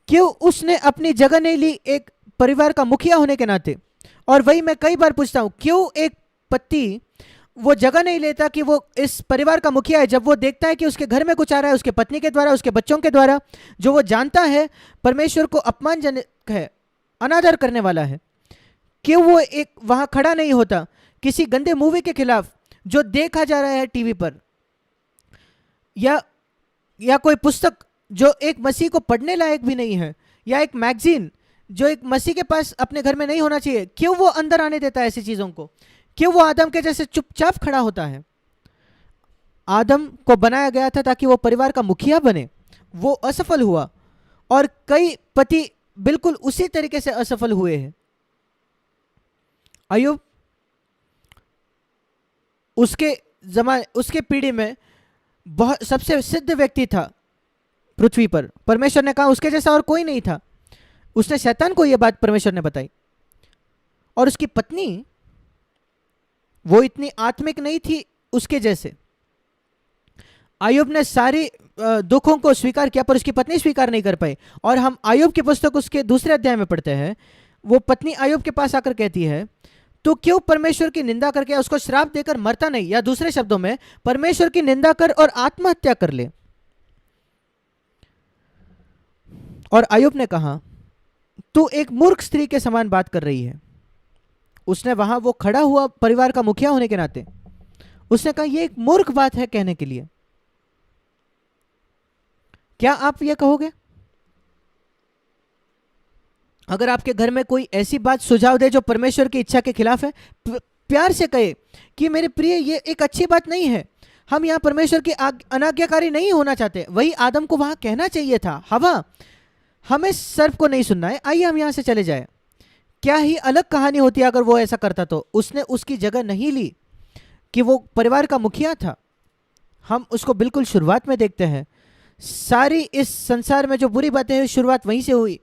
क्यों उसने अपनी जगह नहीं ली एक परिवार का मुखिया होने के नाते? और वही मैं कई बार पूछता हूं, क्यों एक पति वो जगह नहीं लेता कि वो इस परिवार का मुखिया है, जब वो देखता है कि उसके घर में कुछ आ रहा है, उसके पत्नी के द्वारा, उसके बच्चों के द्वारा, जो वो जानता है परमेश्वर को अपमानजनक है, अनादर करने वाला है? क्यों वो एक वहां खड़ा नहीं होता किसी गंदे मूवी के खिलाफ जो देखा जा रहा है टीवी पर, या कोई पुस्तक जो एक मसीह को पढ़ने लायक भी नहीं है, या एक मैगजीन जो एक मसीह के पास अपने घर में नहीं होना चाहिए? क्यों वो अंदर आने देता है ऐसी चीजों को? क्यों वो आदम के जैसे चुपचाप खड़ा होता है? आदम को बनाया गया था ताकि वो परिवार का मुखिया बने, वो असफल हुआ, और कई पति बिल्कुल उसी तरीके से असफल हुए हैं। अय्यूब उसके पीढ़ी में बहुत सबसे सिद्ध व्यक्ति था पृथ्वी पर। परमेश्वर ने कहा उसके जैसा और कोई नहीं था। उसने शैतान को यह बात परमेश्वर ने बताई, और उसकी पत्नी वो इतनी आत्मिक नहीं थी उसके जैसे। अय्यूब ने सारी दुखों को स्वीकार किया, पर उसकी पत्नी स्वीकार नहीं कर पाई। और हम अय्यूब की पुस्तक उसके दूसरे अध्याय में पढ़ते हैं, वो पत्नी अय्यूब के पास आकर कहती है, तो क्यों परमेश्वर की निंदा करके उसको श्राप देकर मरता नहीं, या दूसरे शब्दों में परमेश्वर की निंदा कर और आत्महत्या कर ले? और अय्यूब ने कहा, तू एक मूर्ख स्त्री के समान बात कर रही है। उसने वहां वो खड़ा हुआ परिवार का मुखिया होने के नाते उसने कहा यह एक मूर्ख बात है कहने के लिए। क्या आप ये कहोगे? अगर आपके घर में कोई ऐसी बात सुझाव दे जो परमेश्वर की इच्छा के खिलाफ है, प्यार से कहे कि मेरे प्रिय ये एक अच्छी बात नहीं है, हम यहां परमेश्वर की अनाज्ञाकारी नहीं होना चाहते। वही आदम को वहां कहना चाहिए था, हवा हमें सर्प को नहीं सुनना है, आइए हम यहां से चले जाए। क्या ही अलग कहानी होती अगर वो ऐसा करता तो। उसने उसकी जगह नहीं ली कि वो परिवार का मुखिया था। हम उसको बिल्कुल शुरुआत में देखते हैं, सारी इस संसार में जो बुरी बातें हुई शुरुआत वहीं से हुई।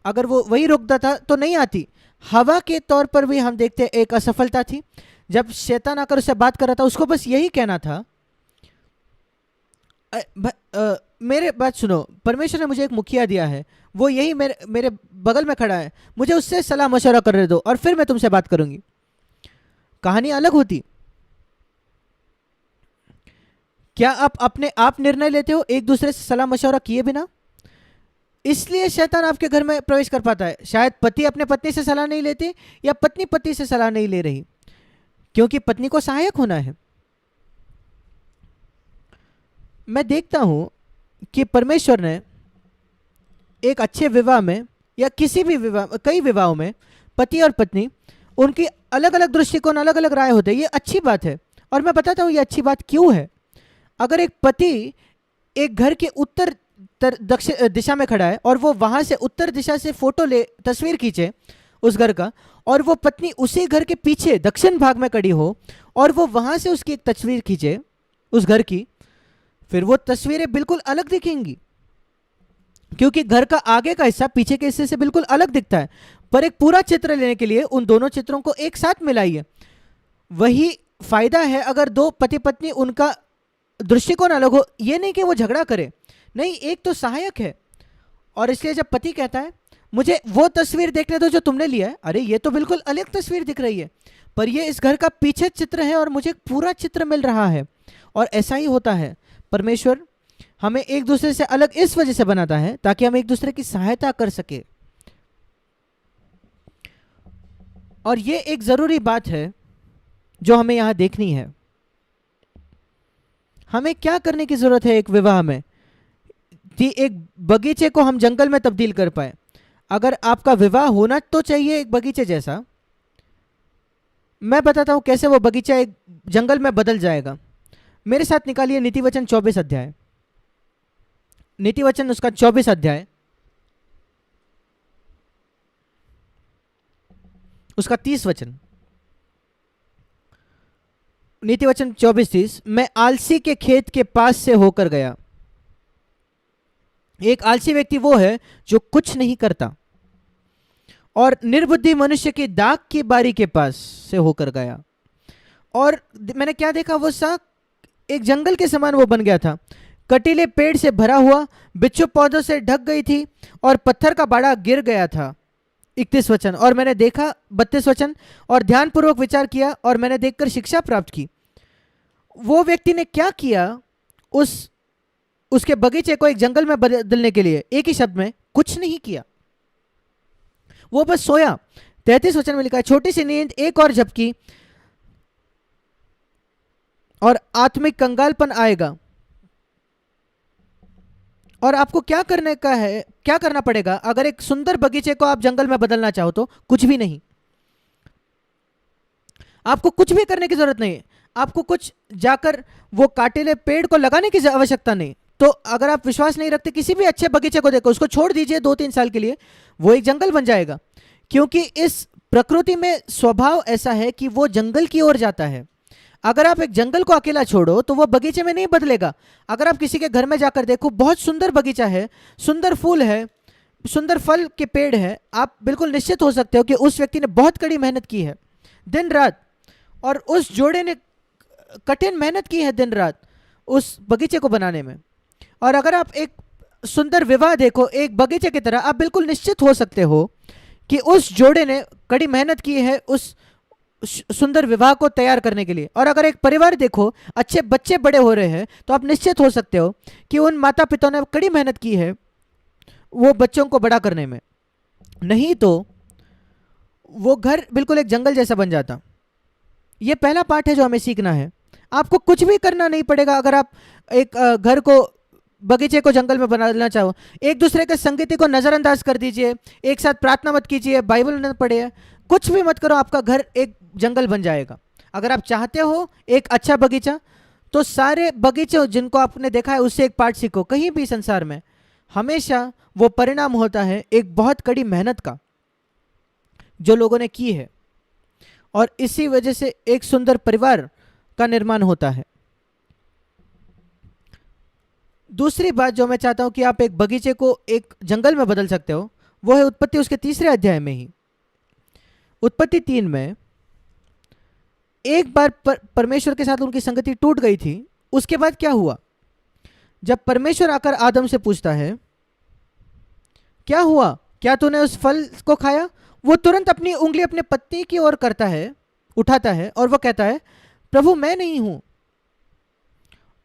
अगर वो वही रोकता था तो नहीं आती। हवा के तौर पर भी हम देखते हैं एक असफलता थी। जब शैतान आकर उससे बात कर रहा था, उसको बस यही कहना था, मेरे बात सुनो, परमेश्वर ने मुझे एक मुखिया दिया है, वो यही मेरे बगल में खड़ा है, मुझे उससे सलाह मशवरा करने दो और फिर मैं तुमसे बात करूंगी। कहानी अलग होती। क्या आप अपने आप निर्णय लेते हो एक दूसरे से सलाह मशवरा किए बिना? इसलिए शैतान आपके घर में प्रवेश कर पाता है। शायद पति अपने पत्नी से सलाह नहीं लेते, या पत्नी पति से सलाह नहीं ले रही, क्योंकि पत्नी को सहायक होना है। मैं देखता हूं कि परमेश्वर ने एक अच्छे विवाह में, या किसी भी विवाह, कई विवाहों में पति और पत्नी, उनकी अलग अलग दृष्टिकोण, अलग अलग राय होते हैं। ये अच्छी बात है, और मैं बताता हूं ये अच्छी बात क्यों है। अगर एक पति एक घर के उत्तर दक्षिण दिशा में खड़ा है और वो वहां से उत्तर दिशा से फोटो ले, तस्वीर खींचे उस घर का, और वो पत्नी उसी घर के पीछे दक्षिण भाग में खड़ी हो और वो वहां से उसकी एक तस्वीर खींचे उस घर की, फिर वो तस्वीरें बिल्कुल अलग दिखेंगी, क्योंकि घर का आगे का हिस्सा पीछे के हिस्से से बिल्कुल अलग दिखता है। पर एक पूरा चित्र लेने के लिए उन दोनों चित्रों को एक साथ मिलाइए। वही फायदा है अगर दो पति पत्नी उनका दृष्टिकोण अलग हो। ये नहीं कि वो झगड़ा करे, नहीं, एक तो सहायक है। और इसलिए जब पति कहता है मुझे वो तस्वीर देखने दो जो तुमने लिया है, अरे ये तो बिल्कुल अलग तस्वीर दिख रही है, पर ये इस घर का पीछे चित्र है और मुझे पूरा चित्र मिल रहा है। और ऐसा ही होता है, परमेश्वर हमें एक दूसरे से अलग इस वजह से बनाता है ताकि हम एक दूसरे की सहायता कर सके। और ये एक जरूरी बात है जो हमें यहां देखनी है। हमें क्या करने की जरूरत है एक विवाह में? एक बगीचे को हम जंगल में तब्दील कर पाए। अगर आपका विवाह होना तो चाहिए एक बगीचे जैसा, मैं बताता हूं कैसे वो बगीचा एक जंगल में बदल जाएगा। मेरे साथ निकालिए नीतिवचन 24 अध्याय, नीतिवचन उसका 24 अध्याय, उसका 30 वचन। नीतिवचन 24:30, मैं आलसी के खेत के पास से होकर गया। एक आलसी व्यक्ति वो है जो कुछ नहीं करता, और निर्बुद्धि मनुष्य की दाख की बारी के पास से होकर गया। और मैंने क्या देखा, वो सा एक जंगल के समान वो बन गया था, कटीले पेड़ से भरा हुआ, बिच्छू पौधों से ढक गई थी, और पत्थर का बाड़ा गिर गया था। 31 वचन, और मैंने देखा 32 वचन, और ध्यानपूर्वक विचार किया और मैंने देखकर शिक्षा प्राप्त की। वो व्यक्ति ने क्या किया, उसके बगीचे को एक जंगल में बदलने के लिए, एक ही शब्द में, कुछ नहीं किया, वो बस सोया। 33 वचन में लिखा है, छोटी सी नींद, एक और झपकी और आत्मिक कंगालपन आएगा। और आपको क्या करने का है, क्या करना पड़ेगा अगर एक सुंदर बगीचे को आप जंगल में बदलना चाहो तो? कुछ भी नहीं, आपको कुछ भी करने की जरूरत नहीं है। आपको कुछ जाकर वो काटेले पेड़ को लगाने की आवश्यकता नहीं। तो अगर आप विश्वास नहीं रखते, किसी भी अच्छे बगीचे को देखो, उसको छोड़ दीजिए 2-3 साल के लिए, वो एक जंगल बन जाएगा। क्योंकि इस प्रकृति में स्वभाव ऐसा है कि वो जंगल की ओर जाता है। अगर आप एक जंगल को अकेला छोड़ो तो वो बगीचे में नहीं बदलेगा। अगर आप किसी के घर में जाकर देखो, बहुत सुंदर बगीचा है, सुंदर फूल है, सुंदर फल के पेड़ है, आप बिल्कुल निश्चित हो सकते हो कि उस व्यक्ति ने बहुत कड़ी मेहनत की है दिन रात, और उस जोड़े ने कठिन मेहनत की है दिन रात उस बगीचे को बनाने में। और अगर आप एक सुंदर विवाह देखो एक बगीचे की तरह, आप बिल्कुल निश्चित हो सकते हो कि उस जोड़े ने कड़ी मेहनत की है उस सुंदर विवाह को तैयार करने के लिए। और अगर एक परिवार देखो, अच्छे बच्चे बड़े हो रहे हैं, तो आप निश्चित हो सकते हो कि उन माता पिता ने कड़ी मेहनत की है वो बच्चों को बड़ा करने में। नहीं तो वो घर बिल्कुल एक जंगल जैसा बन जाता। ये पहला पार्ट है जो हमें सीखना है। आपको कुछ भी करना नहीं पड़ेगा अगर आप एक घर को, बगीचे को जंगल में बनाना चाहो। एक दूसरे के संगति को नज़रअंदाज कर दीजिए, एक साथ प्रार्थना मत कीजिए, बाइबल न पढ़िए, कुछ भी मत करो, आपका घर एक जंगल बन जाएगा। अगर आप चाहते हो एक अच्छा बगीचा, तो सारे बगीचे जिनको आपने देखा है उससे एक पार्ट सीखो। कहीं भी संसार में हमेशा वो परिणाम होता है एक बहुत कड़ी मेहनत का जो लोगों ने की है, और इसी वजह से एक सुंदर परिवार का निर्माण होता है। दूसरी बात जो मैं चाहता हूं कि आप एक बगीचे को एक जंगल में बदल सकते हो, वो है उत्पत्ति उसके 3 अध्याय में ही। उत्पत्ति 3 में एक बार परमेश्वर के साथ उनकी संगति टूट गई थी। उसके बाद क्या हुआ, जब परमेश्वर आकर आदम से पूछता है क्या हुआ, क्या तूने उस फल को खाया, वो तुरंत अपनी उंगली अपने पत्नी की ओर करता है, उठाता है, और वो कहता है प्रभु मैं नहीं हूं,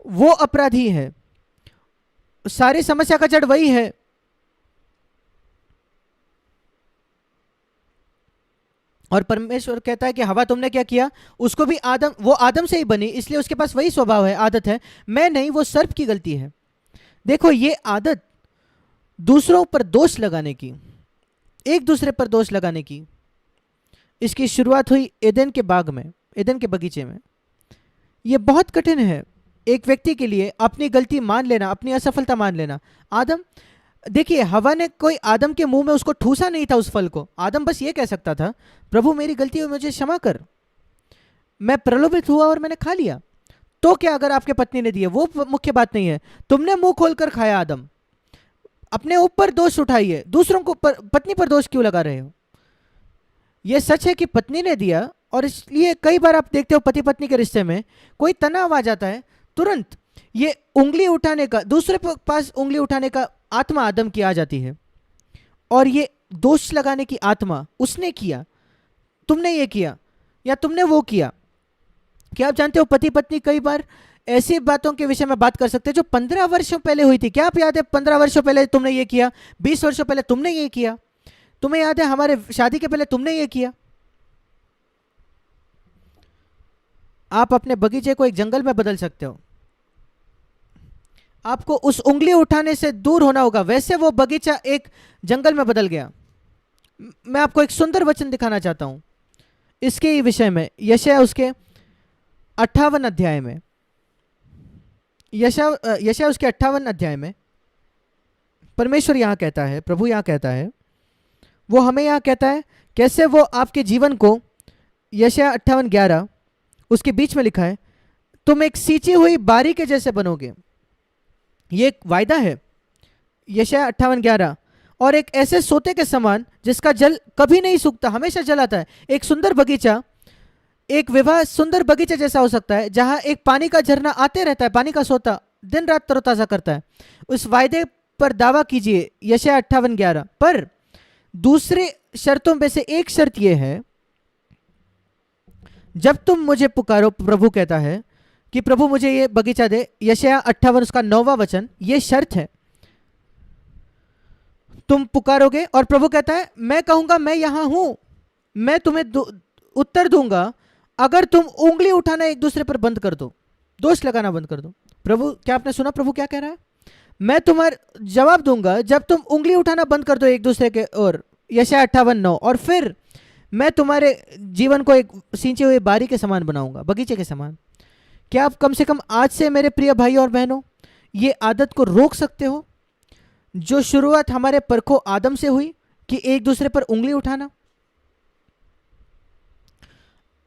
वो अपराधी है, सारी समस्या का जड़ वही है। और परमेश्वर कहता है कि हवा तुमने क्या किया, उसको भी आदम, वो आदम से ही बनी, इसलिए उसके पास वही स्वभाव है, आदत है, मैं नहीं, वो सर्प की गलती है। देखो ये आदत दूसरों पर दोष लगाने की, एक दूसरे पर दोष लगाने की, इसकी शुरुआत हुई एदन के बाग में, एदन के बगीचे में। यह बहुत कठिन है एक व्यक्ति के लिए अपनी गलती मान लेना, अपनी असफलता मान लेना। आदम, देखिए हवा ने कोई आदम के मुंह में उसको ठूसा नहीं था उस फल को। आदम बस ये कह सकता था प्रभु मेरी गलती हुई, मुझे क्षमा कर, मैं प्रलोभित हुआ और मैंने खा लिया। तो क्या अगर आपके पत्नी ने दिए, वो मुख्य बात नहीं है। तुमने मुंह खोलकर खाया आदम, अपने ऊपर दोष उठाइए, दूसरों को पत्नी पर दोष क्यों लगा रहे हो। यह सच है कि पत्नी ने दिया, और इसलिए कई बार आप देखते हो पति पत्नी के रिश्ते में कोई तनाव आ जाता है, तुरंत ये उंगली उठाने का, दूसरे पास उंगली उठाने का आत्मा आदम की आ जाती है, और ये दोष लगाने की आत्मा, उसने किया, तुमने ये किया या तुमने वो किया। क्या आप जानते हो पति पत्नी कई बार ऐसी बातों के विषय में बात कर सकते हैं जो 15 वर्षों पहले हुई थी। क्या आप याद है 15 वर्षों पहले तुमने ये किया, 20 वर्षों पहले तुमने ये किया, तुम्हें याद है हमारे शादी के पहले तुमने ये किया। आप अपने बगीचे को एक जंगल में बदल सकते हो। आपको उस उंगली उठाने से दूर होना होगा। वैसे वो बगीचा एक जंगल में बदल गया। मैं आपको एक सुंदर वचन दिखाना चाहता हूं इसके ही विषय में। यशायाह उसके 58 अध्याय में, यशायाह उसके 58 अध्याय में परमेश्वर यहां कहता है, प्रभु यहां कहता है, वो हमें यहां कहता है कैसे वो आपके जीवन को, यशायाह 58:11 उसके बीच में लिखा है, तुम एक सींची हुई बारी के जैसे बनोगे। ये एक वायदा है, यशायाह 58:11। और एक ऐसे सोते के समान जिसका जल कभी नहीं सूखता, हमेशा जल आता है। एक सुंदर बगीचा, एक विवाह सुंदर बगीचा जैसा हो सकता है जहां एक पानी का झरना आते रहता है, पानी का सोता दिन रात तरोताजा करता है। उस वायदे पर दावा कीजिए, यशायाह 58:11। पर दूसरे शर्तों में से एक शर्त यह है, जब तुम मुझे पुकारो, प्रभु कहता है कि प्रभु मुझे ये बगीचा दे, यशायाह 58 उसका 9वां वचन, ये शर्त है। तुम पुकारोगे और प्रभु कहता है मैं कहूंगा मैं यहां हूं, मैं तुम्हें उत्तर दूंगा अगर तुम उंगली उठाना एक दूसरे पर बंद कर दो, दोष लगाना बंद कर दो। प्रभु, क्या आपने सुना प्रभु क्या कह रहा है? मैं तुम्हारा जवाब दूंगा जब तुम उंगली उठाना बंद कर दो एक दूसरे के ओर, यशायाह 58:9। और फिर मैं तुम्हारे जीवन को एक सींचे हुए बारी के समान बनाऊंगा, बगीचे के समान। क्या आप कम से कम आज से मेरे प्रिय भाई और बहनों ये आदत को रोक सकते हो जो शुरुआत हमारे परखो आदम से हुई कि एक दूसरे पर उंगली उठाना?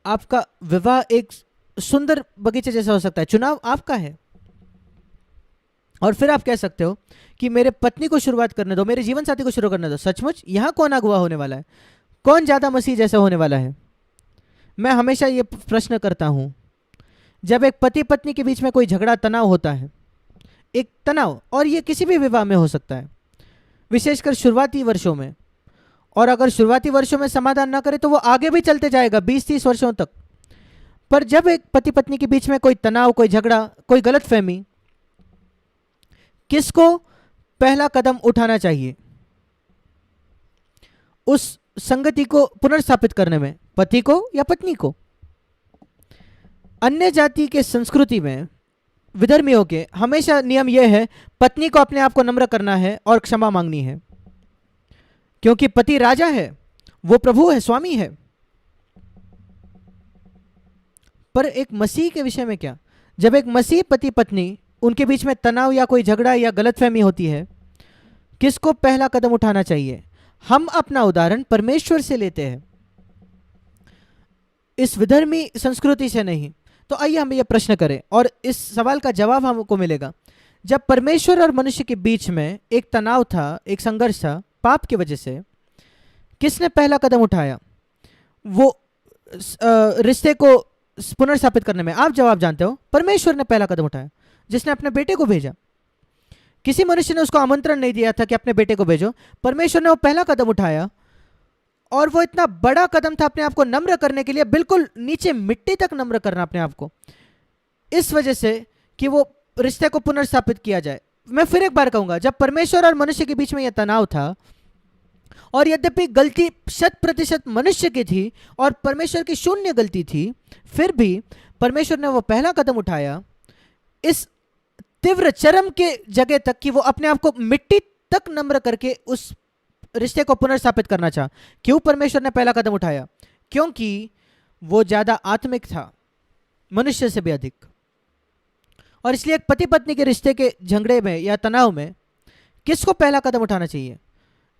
आपका विवाह एक सुंदर बगीचे जैसा हो सकता है, चुनाव आपका है। और फिर आप कह सकते हो कि मेरे पत्नी को शुरुआत करने दो, मेरे जीवन साथी को शुरू करने दो। सचमुच यहां कौन अगुवा होने वाला है? कौन ज्यादा मसीह जैसा होने वाला है? मैं हमेशा ये प्रश्न करता हूं, जब एक पति पत्नी के बीच में कोई झगड़ा तनाव होता है, एक तनाव, और ये किसी भी विवाह में हो सकता है, विशेषकर शुरुआती वर्षों में। और अगर शुरुआती वर्षों में समाधान ना करे तो वो आगे भी चलते जाएगा 20-30 वर्षों तक। पर जब एक पति पत्नी के बीच में कोई तनाव, कोई झगड़ा, कोई गलतफहमी, किसको पहला कदम उठाना चाहिए उस संगति को पुनर्स्थापित करने में? पति को या पत्नी को? अन्य जाति के संस्कृति में, विधर्मियों के, हमेशा नियम यह है पत्नी को अपने आप को नम्र करना है और क्षमा मांगनी है, क्योंकि पति राजा है, वो प्रभु है, स्वामी है। पर एक मसीह के विषय में क्या? जब एक मसीह पति पत्नी, उनके बीच में तनाव या कोई झगड़ा या गलतफहमी होती है, किसको पहला कदम उठाना चाहिए? हम अपना उदाहरण परमेश्वर से लेते हैं, इस विधर्मी संस्कृति से नहीं। तो आइए हम ये प्रश्न करें और इस सवाल का जवाब हमको मिलेगा। जब परमेश्वर और मनुष्य के बीच में एक तनाव था, एक संघर्ष था पाप की वजह से, किसने पहला कदम उठाया वो रिश्ते को पुनर्स्थापित करने में? आप जवाब जानते हो, परमेश्वर ने पहला कदम उठाया, जिसने अपने बेटे को भेजा। किसी मनुष्य ने उसको आमंत्रण नहीं दिया था कि अपने बेटे को भेजो, परमेश्वर ने वो पहला कदम उठाया। और वो इतना बड़ा कदम था अपने आप को नम्र करने के लिए, बिल्कुल नीचे मिट्टी तक नम्र करना अपने आप को, इस वजह से कि वो रिश्ते को पुनर्स्थापित किया जाए। मैं फिर एक बार कहूंगा, जब परमेश्वर और मनुष्य के बीच में यह तनाव था, और यद्यपि गलती 100% मनुष्य की थी और परमेश्वर की शून्य गलती थी, फिर भी परमेश्वर ने वो पहला कदम उठाया इस तीव्र चरम के जगह तक कि वो अपने आप को मिट्टी तक नम्र करके उस रिश्ते को पुनर्स्थापित करना चाहा। क्यों परमेश्वर ने पहला कदम उठाया? क्योंकि वो ज्यादा आत्मिक था, मनुष्य से भी अधिक। और इसलिए एक पति पत्नी के रिश्ते के झगड़े में या तनाव में किसको पहला कदम उठाना चाहिए?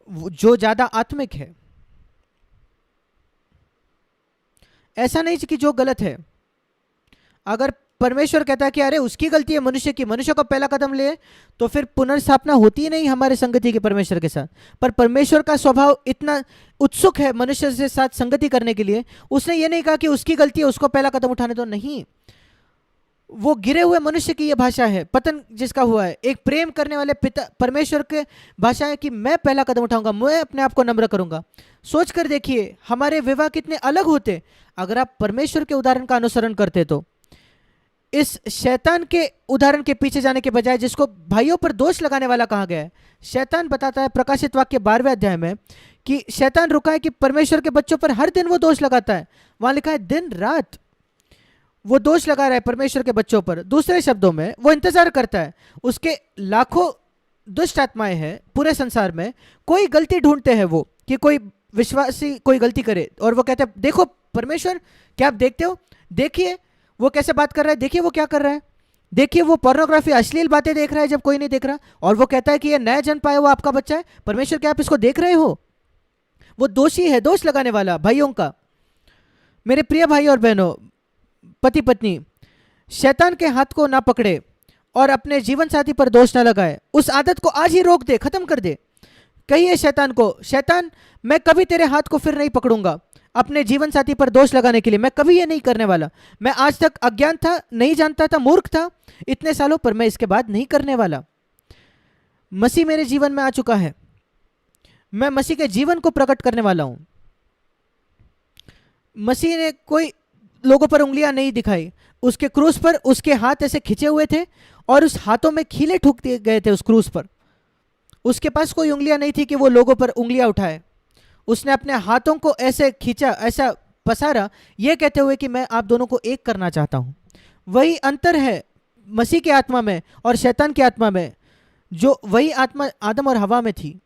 जो ज्यादा आत्मिक है। ऐसा नहीं कि जो गलत है। अगर परमेश्वर कहता है कि अरे उसकी गलती है मनुष्य की, मनुष्य को पहला कदम ले, तो फिर पुनर्स्थापना होती ही नहीं हमारे संगति की परमेश्वर के साथ। पर परमेश्वर का स्वभाव इतना उत्सुक है मनुष्य से साथ संगति करने के लिए, उसने ये नहीं कहा कि उसकी गलती है उसको पहला कदम उठाने दो, नहीं। वो गिरे हुए मनुष्य की ये भाषा है, पतन जिसका हुआ है। एक प्रेम करने वाले पिता परमेश्वर के भाषा है कि मैं पहला कदम उठाऊंगा, मैं अपने आप को नम्र करूंगा। सोच कर देखिए हमारे विवाह कितने अलग होते अगर आप परमेश्वर के उदाहरण का अनुसरण करते। तो इस शैतान के उदाहरण के पीछे जाने के बजाय, जिसको भाइयों पर दोष लगाने वाला कहा गया है, शैतान बताता है प्रकाशित वाक्य 12वें अध्याय में कि शैतान रुका है कि परमेश्वर के बच्चों पर हर दिन वो दोष लगाता है। वहां लिखा है दिन रात वो दोष लगा रहा है परमेश्वर के बच्चों पर। दूसरे शब्दों में वो इंतजार करता है, उसके लाखों दुष्ट आत्माएं हैं पूरे संसार में, कोई गलती ढूंढते हैं वो कि कोई विश्वासी कोई गलती करे, और वो कहते हैं देखो परमेश्वर, क्या आप देखते हो, देखिए वो कैसे बात कर रहा है, देखिए वो क्या कर रहा है, देखिए वो पोर्नोग्राफी अश्लील बातें देख रहा है जब कोई नहीं देख रहा, और वो कहता है कि ये नया जन्म पाया हुआ आपका बच्चा है, परमेश्वर क्या आप इसको देख रहे हो। वो दोषी है, दोष लगाने वाला भाइयों का। मेरे प्रिय भाई और बहनों, पति पत्नी शैतान के हाथ को ना पकड़े और अपने जीवन साथी पर दोष ना लगाए, उस आदत को आज ही रोक दे, खत्म कर दे। कहिए शैतान को, शैतान मैं कभी तेरे हाथ को फिर नहीं पकड़ूंगा अपने जीवन साथी पर दोष लगाने के लिए, मैं कभी ये नहीं करने वाला। मैं आज तक अज्ञान था, नहीं जानता था, मूर्ख था इतने सालों, पर मैं इसके बाद नहीं करने वाला। मसीह मेरे जीवन में आ चुका है, मैं मसीह के जीवन को प्रकट करने वाला हूं। मसीह ने कोई लोगों पर उंगलियां नहीं दिखाई, उसके क्रूस पर उसके हाथ ऐसे खिंचे हुए थे और उस हाथों में खीले ठोक दिए गए थे उस क्रूस पर। उसके पास कोई उंगलियां नहीं थी कि वो लोगों पर उंगलियां उठाए। उसने अपने हाथों को ऐसे खींचा, ऐसा पसारा, ये कहते हुए कि मैं आप दोनों को एक करना चाहता हूं। वही अंतर है मसीह की आत्मा में और शैतान की आत्मा में, जो वही आत्मा आदम और हवा में थी।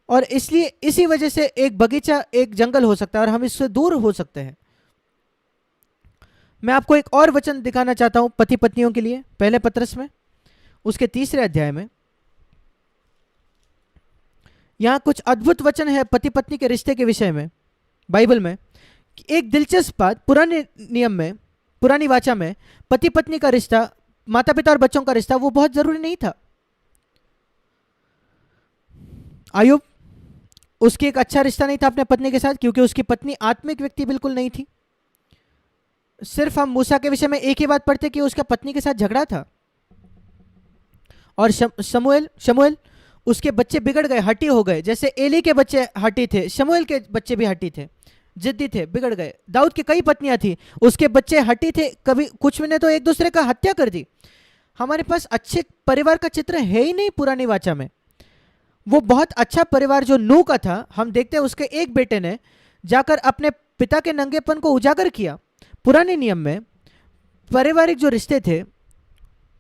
और इसलिए इसी वजह से एक बगीचा एक जंगल हो सकता है और हम इससे दूर हो सकते हैं। मैं आपको एक और वचन दिखाना चाहता हूं पति पत्नियों के लिए, पहले पत्रस में उसके 3 अध्याय में। यहां कुछ अद्भुत वचन है पति पत्नी के रिश्ते के विषय में बाइबल में। एक दिलचस्प बात, पुराने नियम में, पुरानी वाचा में पति पत्नी का रिश्ता, माता पिता और बच्चों का रिश्ता, वो बहुत जरूरी नहीं था। आयुब, उसकी एक अच्छा रिश्ता नहीं था अपने पत्नी के साथ, क्योंकि उसकी पत्नी आत्मिक व्यक्ति बिल्कुल नहीं थी। सिर्फ हम मूसा के विषय में एक ही बात पढ़ते कि उसका पत्नी के साथ झगड़ा था। और शमूएल उसके बच्चे बिगड़ गए, हठी हो गए। जैसे एली के बच्चे हठी थे, शमूएल के बच्चे भी हठी थे, जिद्दी थे, बिगड़ गए। दाऊद की कई पत्नियां थी, उसके बच्चे हठी थे, कभी कुछ ने तो एक दूसरे का हत्या कर दी। हमारे पास अच्छे परिवार का चित्र है ही नहीं पुरानी वाचा में। वो बहुत अच्छा परिवार जो नूह का था, हम देखते हैं उसके एक बेटे ने जाकर अपने पिता के नंगेपन को उजागर किया। पुराने नियम में पारिवारिक जो रिश्ते थे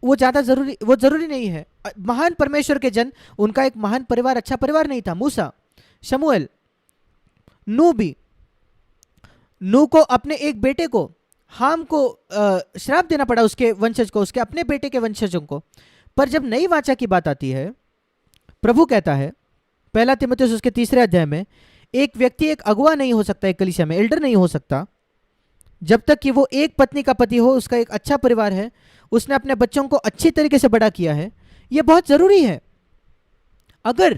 वो ज़्यादा जरूरी नहीं है। महान परमेश्वर के जन, उनका एक महान परिवार, अच्छा परिवार नहीं था। मूसा, शमूएल, नूह भी, नूह को अपने एक बेटे को, हाम को श्राप देना पड़ा, उसके वंशज को, उसके अपने बेटे के वंशजों को। पर जब नई वाचा की बात आती है, प्रभु कहता है पहला तीमुथियुस उसके 3 अध्याय में, एक व्यक्ति एक अगुआ नहीं हो सकता, एक कलीसिया में एल्डर नहीं हो सकता जब तक कि वो एक पत्नी का पति हो, उसका एक अच्छा परिवार है, उसने अपने बच्चों को अच्छी तरीके से बड़ा किया है। ये बहुत जरूरी है। अगर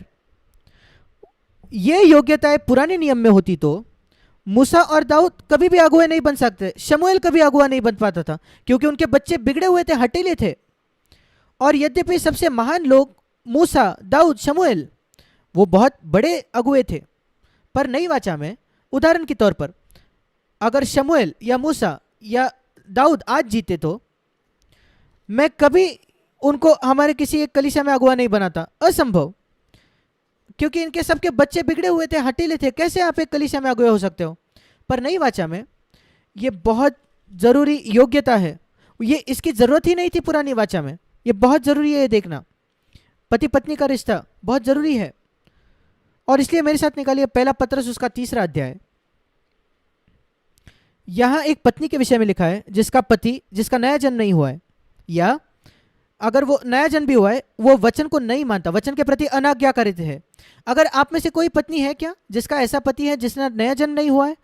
ये योग्यताएं पुराने नियम में होती तो मूसा और दाऊद कभी भी अगुआ नहीं बन सकते, शमूएल कभी अगुआ नहीं बन पाता था, क्योंकि उनके बच्चे बिगड़े हुए थे, हठीले थे। और यद्यपि सबसे महान लोग मूसा, दाऊद, शमूएल, वो बहुत बड़े अगुए थे, पर नई वाचा में उदाहरण के तौर पर अगर शमूएल या मूसा या दाऊद आज जीते तो मैं कभी उनको हमारे किसी एक कलीसिया में अगुआ नहीं बनाता, असंभव, क्योंकि इनके सबके बच्चे बिगड़े हुए थे, हठीले थे। कैसे आप एक कलीसिया में अगुआ हो सकते हो? पर नई वाचा में ये बहुत जरूरी योग्यता है, ये इसकी जरूरत ही नहीं थी पुरानी वाचा में। ये बहुत जरूरी है, ये देखना पति पत्नी का रिश्ता बहुत जरूरी है। और इसलिए मेरे साथ निकालिए पहला पत्रस उसका 3 अध्याय। यहां एक पत्नी के विषय में लिखा है जिसका पति, जिसका नया जन्म नहीं हुआ है, या अगर वो नया जन्म भी हुआ है, वो वचन को नहीं मानता, वचन के प्रति अनाज्ञाकारित है। अगर आप में से कोई पत्नी है क्या जिसका ऐसा पति है जिसने नया जन्म नहीं हुआ है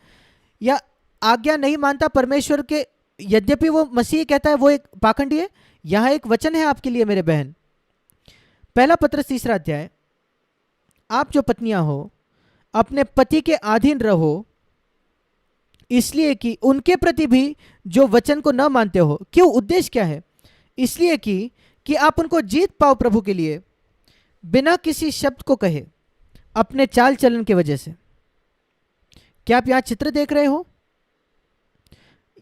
या आज्ञा नहीं मानता परमेश्वर के, यद्यपि वो मसीह कहता है वो एक पाखंडी है? यहां एक वचन है आपके लिए मेरे बहन, पहला पत्रस 3 अध्याय। आप जो पत्नियां हो अपने पति के अधीन रहो, इसलिए कि उनके प्रति भी जो वचन को न मानते हो। क्यों? उद्देश्य क्या है? इसलिए कि आप उनको जीत पाओ प्रभु के लिए, बिना किसी शब्द को कहे, अपने चाल चलन की वजह से। क्या आप यहां चित्र देख रहे हो?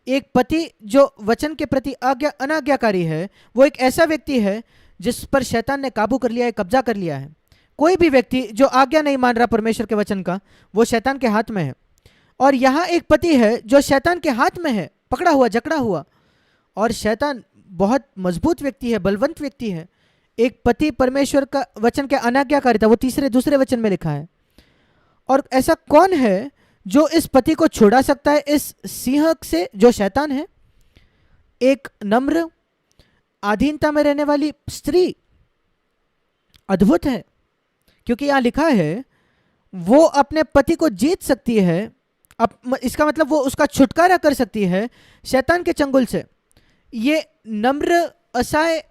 एक पति जो वचन के प्रति अनाज्ञाकारी है, वो एक ऐसा व्यक्ति है जिस पर शैतान ने काबू कर लिया है, कब्जा कर लिया है। कोई भी व्यक्ति जो आज्ञा नहीं मान रहा परमेश्वर के वचन का, वो शैतान के हाथ में है। और यहां एक पति है जो शैतान के हाथ में है, पकड़ा हुआ, जकड़ा हुआ। और शैतान बहुत मजबूत व्यक्ति है, बलवंत व्यक्ति है। एक पति परमेश्वर का वचन के अनाज्ञाकारिता, वो दूसरे वचन में लिखा है। और ऐसा कौन है जो इस पति को छुड़ा सकता है इस सिंह से जो शैतान है? एक नम्र अधीनता में रहने वाली स्त्री। अद्भुत है, क्योंकि यहां लिखा है वो अपने पति को जीत सकती है। इसका मतलब वो उसका छुटकारा कर सकती है शैतान के चंगुल से। ये नम्र असहाय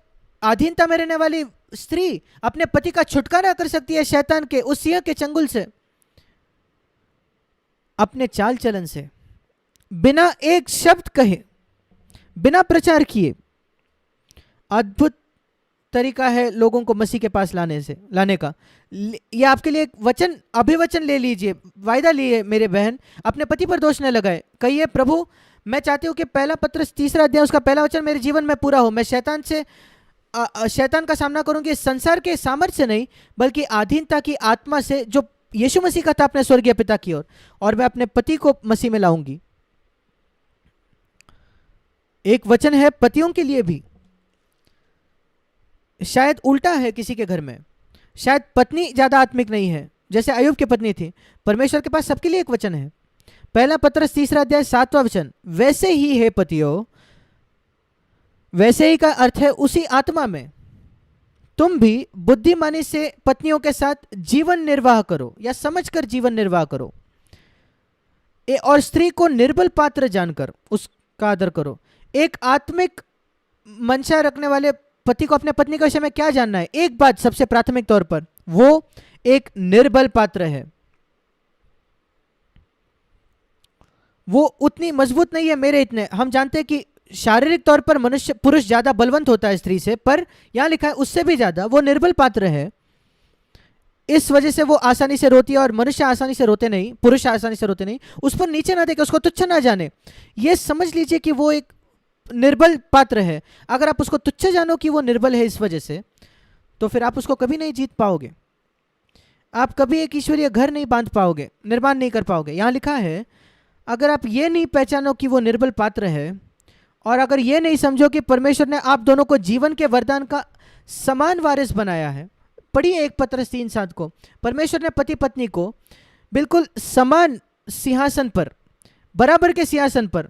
अधीनता में रहने वाली स्त्री अपने पति का छुटकारा कर सकती है शैतान के उस सिंह के चंगुल से, अपने चाल चलन से, बिना एक शब्द कहे, बिना प्रचार किए। अद्भुत तरीका है लोगों को मसीह के पास लाने का। ये आपके लिए एक वचन, अभिवचन ले लीजिए, वायदा लिए मेरे बहन, अपने पति पर दोष न लगाए। कहिए, प्रभु मैं चाहती हूँ कि पहला पत्र 3 अध्याय उसका पहला वचन मेरे जीवन में पूरा हो। मैं शैतान का सामना करूंगी संसार के सामर्थ्य से नहीं, बल्कि अधीनता की आत्मा से जो यीशु मसीह का था अपने स्वर्गीय पिता की ओर, और मैं अपने पति को मसीह में लाऊंगी। एक वचन है पतियों के लिए भी। शायद उल्टा है किसी के घर में, शायद पत्नी ज्यादा आत्मिक नहीं है, जैसे अय्यूब की पत्नी थी। परमेश्वर के पास सबके लिए एक वचन है। पहला पत्रस 3 अध्याय 7वां वचन, वैसे ही है पतियों, वैसे ही का अर्थ है उसी आत्मा में तुम भी बुद्धिमानी से पत्नियों के साथ जीवन निर्वाह करो, या समझकर जीवन निर्वाह करो, और स्त्री को निर्बल पात्र जानकर उसका आदर करो। एक आत्मिक मंशा रखने वाले पति को अपने पत्नी के विषय में क्या जानना है? एक बात सबसे प्राथमिक तौर पर, वो एक निर्बल पात्र है। वो उतनी मजबूत नहीं है मेरे इतने। हम जानते हैं कि शारीरिक तौर पर पुरुष ज्यादा बलवंत होता है स्त्री से, पर यहां लिखा है उससे भी ज्यादा वो निर्बल पात्र है। इस वजह से वो आसानी से रोती है, और मनुष्य आसानी से रोते नहीं, पुरुष आसानी से रोते नहीं। उस पर नीचे ना देखे, उसको तुच्छ ना जाने, ये समझ लीजिए कि वो एक निर्बल पात्र है। अगर आप उसको तुच्छ जानो कि वो निर्बल है इस वजह से, तो फिर आप उसको कभी नहीं जीत पाओगे। आप कभी एक ईश्वरीय घर नहीं बांध पाओगे, निर्माण नहीं कर पाओगे। यहां लिखा है अगर आप ये नहीं पहचानो कि वो निर्बल पात्र है, और अगर ये नहीं समझो कि परमेश्वर ने आप दोनों को जीवन के वरदान का समान वारिस बनाया है। पढ़िए 1 पत्रस 3:7 को। परमेश्वर ने पति पत्नी को बिल्कुल समान सिंहासन पर, बराबर के सिंहासन पर,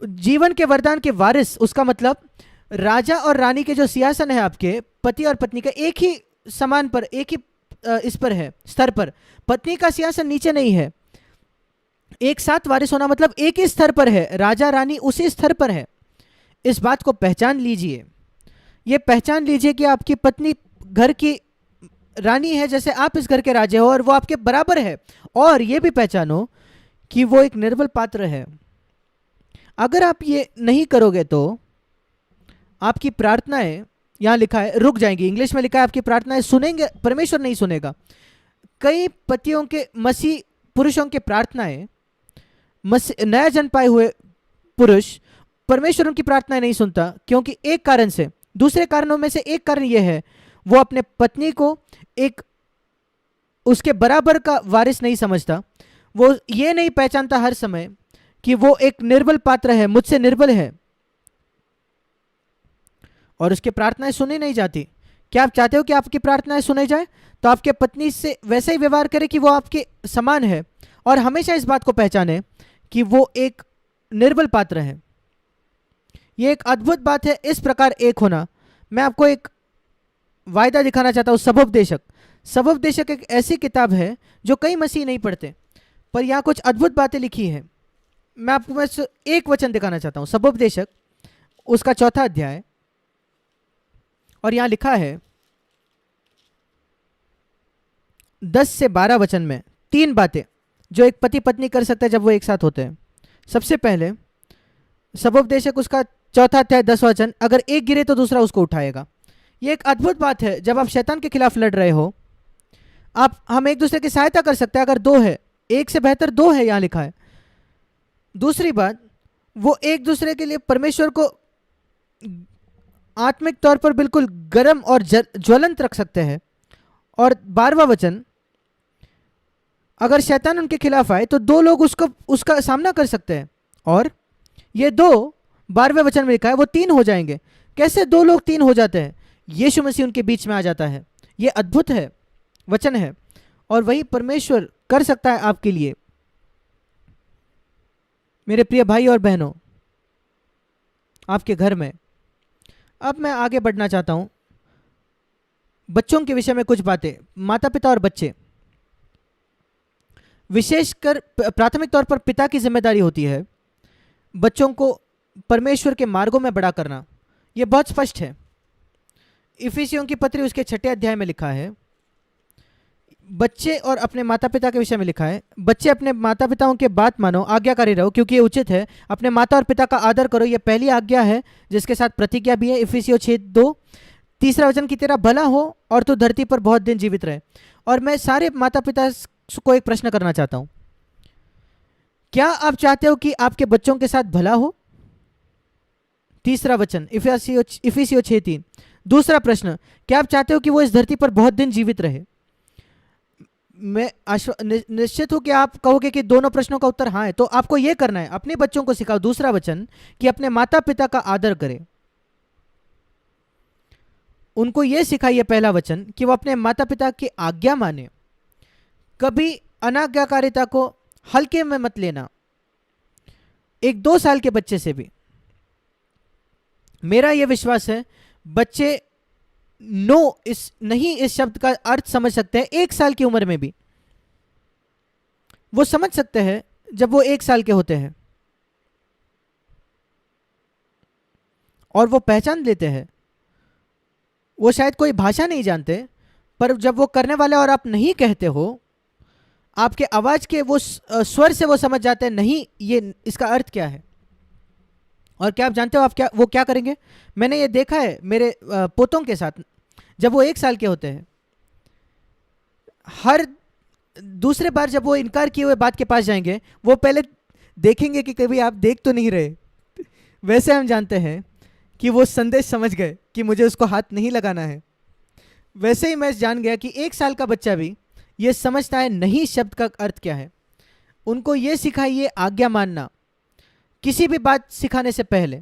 जीवन के वरदान के वारिस, उसका मतलब राजा और रानी के जो सिंहासन है आपके पति और पत्नी का, एक ही समान पर, एक ही इस पर है, स्तर पर। पत्नी का सिंहासन नीचे नहीं है। एक साथ वारिस होना मतलब एक ही स्तर पर है, राजा रानी उसी स्तर पर है। इस बात को पहचान लीजिए। ये पहचान लीजिए कि आपकी पत्नी घर की रानी है, जैसे आप इस घर के राजा हो, और वो आपके बराबर है। और ये भी पहचानो कि वो एक निर्बल पात्र है। अगर आप ये नहीं करोगे तो आपकी प्रार्थनाएं, यहां लिखा है, रुक जाएंगी। इंग्लिश में लिखा है आपकी प्रार्थनाएं सुनेंगे, परमेश्वर नहीं सुनेगा। कई पतियों के, मसीह पुरुषों की प्रार्थनाएं, नया जन्म पाए हुए पुरुष, परमेश्वर उनकी प्रार्थनाएं नहीं सुनता, क्योंकि एक कारण से, दूसरे कारणों में से एक कारण यह है, वो अपने पत्नी को एक उसके बराबर का वारिस नहीं समझता। वो ये नहीं पहचानता हर समय कि वो एक निर्बल पात्र है, मुझसे निर्बल है, और उसकी प्रार्थनाएं सुनी नहीं जाती। क्या आप चाहते हो कि आपकी प्रार्थनाएं सुनी जाए? तो आपके पत्नी से वैसे ही व्यवहार करें कि वो आपके समान है, और हमेशा इस बात को पहचाने कि वो एक निर्बल पात्र है। ये एक अद्भुत बात है इस प्रकार एक होना। मैं आपको एक वायदा दिखाना चाहता हूं। सबोपदेशक, सबोपदेशक एक ऐसी किताब है जो कई मसीह नहीं पढ़ते, पर यहां कुछ अद्भुत बातें लिखी है। मैं आपको बस एक वचन दिखाना चाहता हूं। सबोपदेशक उसका 4था अध्याय, और यहां लिखा है 10 से 12 वचन में 3 बातें जो एक पति पत्नी कर सकते हैं जब वो एक साथ होते हैं। सबसे पहले सबोपदेशक उसका 4था अध्याय 10वां वचन, अगर एक गिरे तो दूसरा उसको उठाएगा। ये एक अद्भुत बात है। जब आप शैतान के खिलाफ लड़ रहे हो, हम एक दूसरे की सहायता कर सकते हैं। अगर 2 है, एक से बेहतर 2 है, यहां लिखा है। दूसरी बात, वो एक दूसरे के लिए परमेश्वर को आत्मिक तौर पर बिल्कुल गर्म और ज्वलंत रख सकते हैं। और 12वां वचन, अगर शैतान उनके खिलाफ आए तो 2 लोग उसका सामना कर सकते हैं, और ये 2 12वें वचन में लिखा है वो 3 हो जाएंगे। कैसे 2 लोग 3 हो जाते हैं? यीशु मसीह उनके बीच में आ जाता है। ये अद्भुत है, वचन है, और वही परमेश्वर कर सकता है आपके लिए। मेरे प्रिय भाई और बहनों, आपके घर में अब मैं आगे बढ़ना चाहता हूं बच्चों के विषय में कुछ बातें। माता पिता और बच्चे, विशेषकर प्राथमिक तौर पर पिता की जिम्मेदारी होती है बच्चों को परमेश्वर के मार्गों में बड़ा करना। यह बहुत स्पष्ट है। इफिसियों की पत्री उसके 6 अध्याय में लिखा है, बच्चे और अपने माता पिता के विषय में लिखा है, बच्चे अपने माता पिताओं के बात मानो, आज्ञाकारी रहो क्योंकि ये उचित है। अपने माता और पिता का आदर करो, यह पहली आज्ञा है जिसके साथ प्रतिज्ञा भी है। इफिसियों 6:2। तीसरा वचन, कि तेरा भला हो और तू धरती पर बहुत दिन जीवित रहे। और मैं सारे माता पिता को एक प्रश्न करना चाहता हूं, क्या आप चाहते हो कि आपके बच्चों के साथ भला हो? तीसरा वचन इफिसियों 6:3। दूसरा प्रश्न, क्या आप चाहते हो कि वो इस धरती पर बहुत दिन जीवित रहे? मैं निश्चित हूं कि आप कहोगे कि दोनों प्रश्नों का उत्तर हाँ है। तो आपको यह करना है, अपने बच्चों को सिखाओ, दूसरा वचन, कि अपने माता पिता का आदर करें। उनको यह सिखाइए, पहला वचन, कि वो अपने माता पिता की आज्ञा माने। कभी अनाज्ञाकारिता को हल्के में मत लेना, एक 2 साल के बच्चे से भी। मेरा यह विश्वास है बच्चे नहीं इस शब्द का अर्थ समझ सकते हैं। 1 साल की उम्र में भी वो समझ सकते हैं। जब वो 1 साल के होते हैं और वो पहचान लेते हैं, वो शायद कोई भाषा नहीं जानते, पर जब वो करने वाले और आप नहीं कहते हो, आपके आवाज के वो स्वर से वो समझ जाते हैं, नहीं ये इसका अर्थ क्या है। और क्या आप जानते हो वो क्या करेंगे? मैंने ये देखा है मेरे पोतों के साथ। जब वो 1 साल के होते हैं, हर दूसरे बार जब वो इनकार किए हुए बात के पास जाएंगे, वो पहले देखेंगे कि कभी आप देख तो नहीं रहे। वैसे हम जानते हैं कि वो संदेश समझ गए कि मुझे उसको हाथ नहीं लगाना है। वैसे ही मैं जान गया कि 1 साल का बच्चा भी ये समझता है नहीं शब्द का अर्थ क्या है। उनको ये सिखाइए आज्ञा मानना, किसी भी बात सिखाने से पहले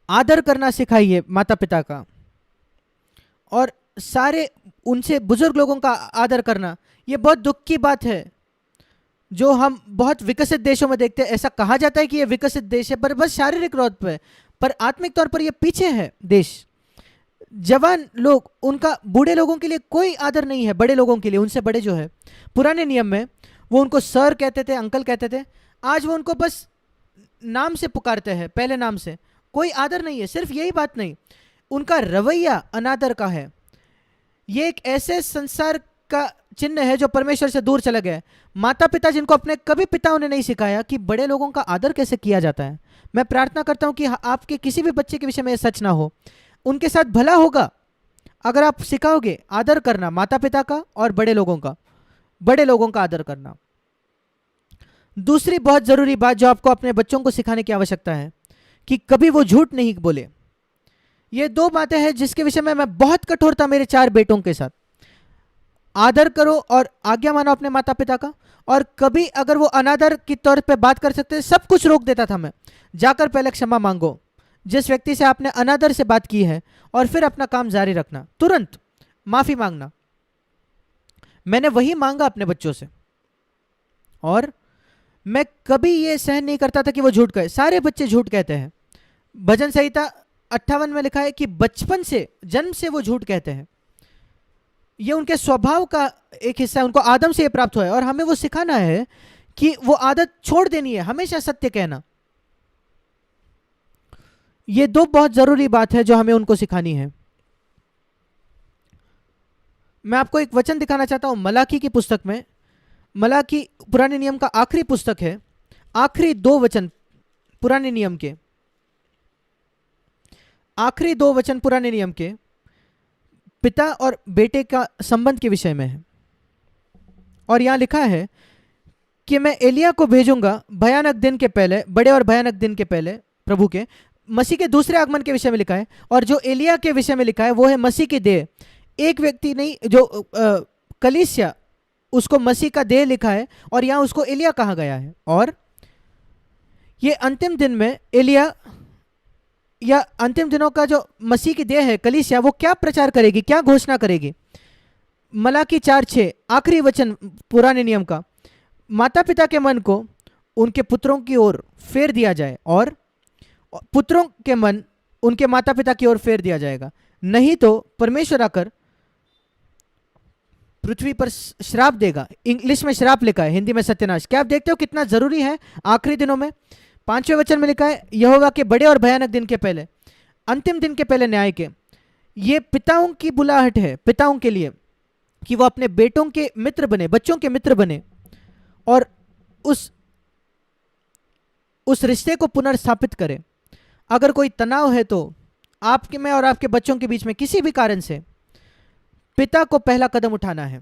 आदर करना सिखाइए माता पिता का, और सारे उनसे बुजुर्ग लोगों का आदर करना। यह बहुत दुख की बात है जो हम बहुत विकसित देशों में देखते हैं। ऐसा कहा जाता है कि यह विकसित देश है, पर बस शारीरिक तौर पर आत्मिक तौर पर यह पीछे है देश। जवान लोग, उनका बूढ़े लोगों के लिए कोई आदर नहीं है। बड़े लोगों के लिए, उनसे बड़े जो है, पुराने नियम में वो उनको सर कहते थे, अंकल कहते थे। आज वो उनको बस नाम से पुकारते हैं, पहले नाम से। कोई आदर नहीं है। सिर्फ यही बात नहीं, उनका रवैया अनादर का है। ये एक ऐसे संसार का चिन्ह है जो परमेश्वर से दूर चला गया है। माता पिता जिनको अपने कभी पिताओं ने नहीं सिखाया कि बड़े लोगों का आदर कैसे किया जाता है। मैं प्रार्थना करता हूं कि आपके किसी भी बच्चे के विषय में सच ना हो। उनके साथ भला होगा अगर आप सिखाओगे आदर करना माता पिता का और बड़े लोगों का आदर करना। दूसरी बहुत जरूरी बात जो आपको अपने बच्चों को सिखाने की आवश्यकता है कि कभी वो झूठ नहीं बोले। ये 2 बातें हैं जिसके विषय में मैं बहुत कठोर था मेरे 4 बेटों के साथ। आदर करो और आज्ञा मानो अपने माता पिता का। और कभी अगर वो अनादर की तौर पे बात कर सकते हैं, सब कुछ रोक देता था मैं। जाकर पहले क्षमा मांगो जिस व्यक्ति से आपने अनादर से बात की है, और फिर अपना काम जारी रखना, तुरंत माफी मांगना। मैंने वही मांगा अपने बच्चों से, और मैं कभी ये सहन नहीं करता था कि वो झूठ कहे। सारे बच्चे झूठ कहते हैं। भजन संहिता 58 में लिखा है कि बचपन से, जन्म से वो झूठ कहते हैं। ये उनके स्वभाव का एक हिस्सा है, उनको आदम से ये प्राप्त हुआ है। और हमें वो सिखाना है कि वो आदत छोड़ देनी है, हमेशा सत्य कहना। ये 2 बहुत जरूरी बात है जो हमें उनको सिखानी है। मैं आपको एक वचन दिखाना चाहता हूं मलाकी की पुस्तक में। मलाकी पुराने नियम का आखिरी पुस्तक है। आखिरी 2 वचन पुराने नियम के, आखिरी 2 वचन पुराने नियम के पिता और बेटे का संबंध के विषय में है। और यहां लिखा है कि मैं एलिया को भेजूंगा भयानक दिन के पहले, बड़े और भयानक दिन के पहले, प्रभु के, मसीह के दूसरे आगमन के विषय में लिखा है। और जो एलिया के विषय में लिखा है वो है मसीह की देह। एक व्यक्ति नहीं, जो कलीसिया, उसको मसीह का देह लिखा है, और यहां उसको एलिया कहा गया है। और ये अंतिम दिन में एलिया या अंतिम दिनों का जो मसीह की देह है कलीसिया, वो क्या प्रचार करेगी, क्या घोषणा करेगी? मलाकी 4:6 आखिरी वचन पुराने नियम का, माता पिता के मन को उनके पुत्रों की ओर फेर दिया जाए और पुत्रों के मन उनके माता पिता की ओर फेर दिया जाएगा, नहीं तो परमेश्वर आकर पृथ्वी पर श्राप देगा। इंग्लिश में श्राप लिखा है, हिंदी में सत्यानाश। क्या आप देखते हो कितना जरूरी है आखिरी दिनों में? 5वें वचन में लिखा है, यहोवा के बड़े और भयानक दिन के पहले, अंतिम दिन के पहले न्याय के। ये पिताओं की बुलाहट है पिताओं के लिए कि वो अपने बेटों के मित्र बने, बच्चों के मित्र बने और उस रिश्ते को पुनर्स्थापित करें। अगर कोई तनाव है तो आपके में और आपके बच्चों के बीच में किसी भी कारण से, पिता को पहला कदम उठाना है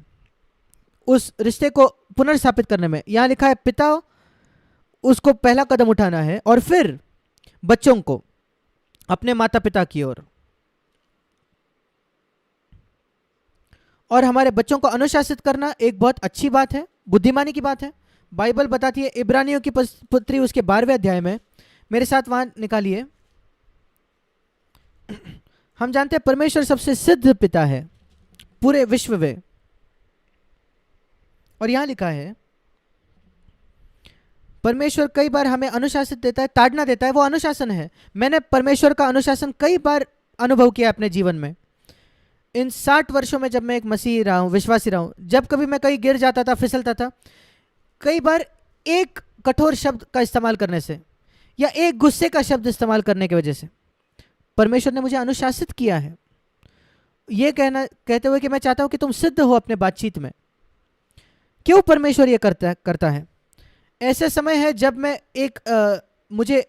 उस रिश्ते को पुनर्स्थापित करने में। यहां लिखा है पिता उसको पहला कदम उठाना है और फिर बच्चों को अपने माता पिता की ओर, और हमारे बच्चों को अनुशासित करना एक बहुत अच्छी बात है, बुद्धिमानी की बात है। बाइबल बताती है इब्रानियों की पत्री उसके 12वें अध्याय में, मेरे साथ वहां निकालिए। हम जानते हैं परमेश्वर सबसे सिद्ध पिता है पूरे विश्व में, और यहां लिखा है परमेश्वर कई बार हमें अनुशासित देता है, ताड़ना देता है, वो अनुशासन है। मैंने परमेश्वर का अनुशासन कई बार अनुभव किया अपने जीवन में। इन 60 वर्षों में जब मैं एक मसीही रहा हूं, विश्वासी रहा हूं, जब कभी मैं कहीं गिर जाता था, फिसलता था, कई बार एक कठोर शब्द का इस्तेमाल करने से या एक गुस्से का शब्द इस्तेमाल करने की वजह से परमेश्वर ने मुझे अनुशासित किया है, ये कहते हुए कि मैं चाहता हूं कि तुम सिद्ध हो अपने बातचीत में। क्यों परमेश्वर ये करता है? ऐसे समय है जब मैं मुझे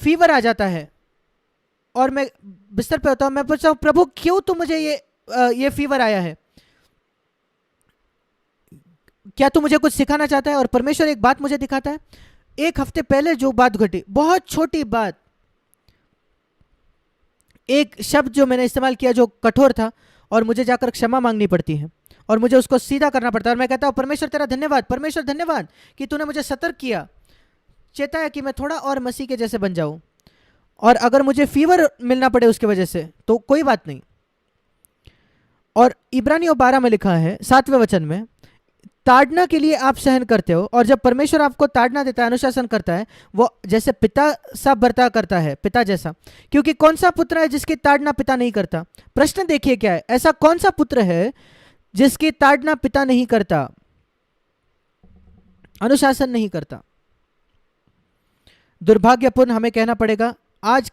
फीवर आ जाता है और मैं बिस्तर पे होता हूं, मैं पूछता हूं प्रभु क्यों तुम मुझे ये फीवर आया है, क्या तू मुझे कुछ सिखाना चाहता है? और परमेश्वर एक बात मुझे दिखाता है। एक हफ्ते पहले जो बात घटी, बहुत छोटी बात, एक शब्द जो मैंने इस्तेमाल किया जो कठोर था और मुझे जाकर क्षमा मांगनी पड़ती है और मुझे उसको सीधा करना पड़ता है, और मैं कहता हूं परमेश्वर तेरा धन्यवाद, परमेश्वर धन्यवाद कि तूने मुझे सतर्क किया, चेताया कि मैं थोड़ा और मसीह के जैसे बन जाऊं, और अगर मुझे फीवर मिलना पड़े उसकी वजह से तो कोई बात नहीं। और इब्रानियों 12 में लिखा है 7वें वचन में, ताड़ना के लिए आप सहन करते हो, और जब परमेश्वर आपको ताड़ना देता है, अनुशासन करता है, वो जैसे पिता सा बर्ताव करता है, पिता जैसा। क्योंकि कौन सा पुत्र है जिसकी ताड़ना पिता नहीं करता? प्रश्न देखिए क्या है, ऐसा कौन सा पुत्र है जिसकी ताड़ना पिता नहीं करता, अनुशासन नहीं करता? दुर्भाग्यपूर्ण हमें कहना पड़ेगा, आज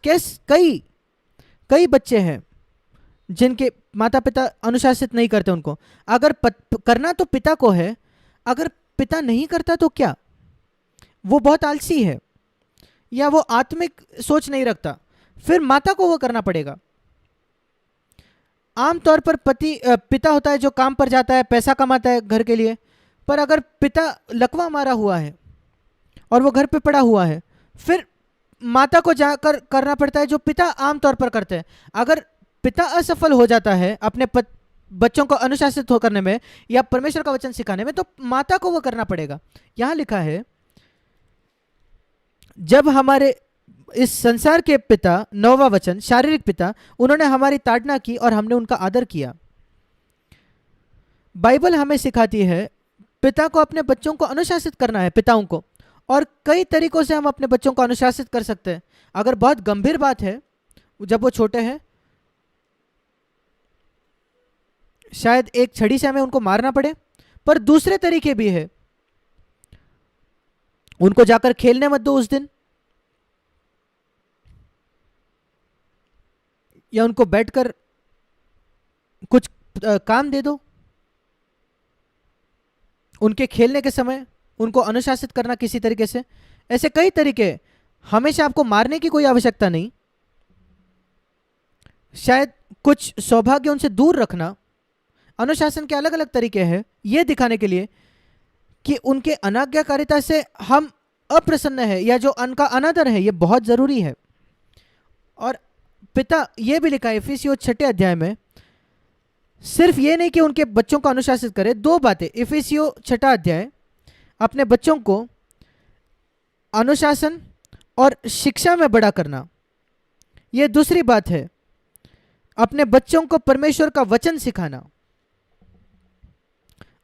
कई बच्चे हैं जिनके माता पिता अनुशासित नहीं करते उनको। अगर करना तो पिता को है, अगर पिता नहीं करता तो क्या? वो बहुत आलसी है या वो आत्मिक सोच नहीं रखता, फिर माता को वो करना पड़ेगा। आमतौर पर पिता होता है जो काम पर जाता है, पैसा कमाता है घर के लिए, पर अगर पिता लकवा मारा हुआ है और वो घर पे पड़ा हुआ है, फिर माता को जाकर करना पड़ता है जो पिता आमतौर पर करते हैं। अगर पिता असफल हो जाता है अपने बच्चों को अनुशासित हो करने में या परमेश्वर का वचन सिखाने में, तो माता को वो करना पड़ेगा। यहां लिखा है जब हमारे इस संसार के पिता, 9वां वचन, शारीरिक पिता, उन्होंने हमारी ताड़ना की और हमने उनका आदर किया। बाइबल हमें सिखाती है पिता को अपने बच्चों को अनुशासित करना है, पिताओं को, और कई तरीकों से हम अपने बच्चों को अनुशासित कर सकते हैं। अगर बहुत गंभीर बात है, जब वो छोटे हैं, शायद एक छड़ी से हमें उनको मारना पड़े, पर दूसरे तरीके भी है। उनको जाकर खेलने मत दो उस दिन, या उनको बैठकर कुछ काम दे दो। उनके खेलने के समय उनको अनुशासित करना किसी तरीके से, ऐसे कई तरीके। हमेशा आपको मारने की कोई आवश्यकता नहीं, शायद कुछ सौभाग्य उनसे दूर रखना। अनुशासन के अलग अलग तरीके हैं, यह दिखाने के लिए कि उनके अनाज्ञाकारिता से हम अप्रसन्न है या जो उनका अनादर है, यह बहुत जरूरी है। और पिता, यह भी लिखा है इफिसियों 6 अध्याय में, सिर्फ ये नहीं कि उनके बच्चों को अनुशासित करे, 2 बातें। इफिसियों 6 अध्याय अपने बच्चों को अनुशासन और शिक्षा में बड़ा करना। यह दूसरी बात है, अपने बच्चों को परमेश्वर का वचन सिखाना।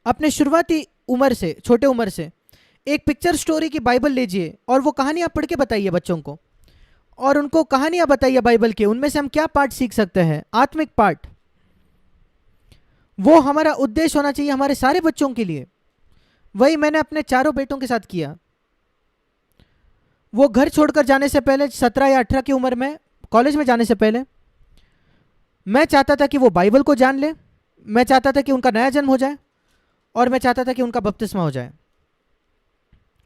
अपने शुरुआती उम्र से, छोटे उम्र से एक पिक्चर स्टोरी की बाइबल लीजिए और वो कहानियां पढ़ के बताइए बच्चों को, और उनको कहानियां बताइए बाइबल की, उनमें से हम क्या पाठ सीख सकते हैं, आत्मिक पाठ। वो हमारा उद्देश्य होना चाहिए हमारे सारे बच्चों के लिए। वही मैंने अपने चारों बेटों के साथ किया। वो घर छोड़कर जाने से पहले, 17 या 18 की उम्र में, कॉलेज में जाने से पहले, मैं चाहता था कि वो बाइबल को जान ले, मैं चाहता था कि उनका नया जन्म हो जाए, और मैं चाहता था कि उनका बपतिस्मा हो जाए।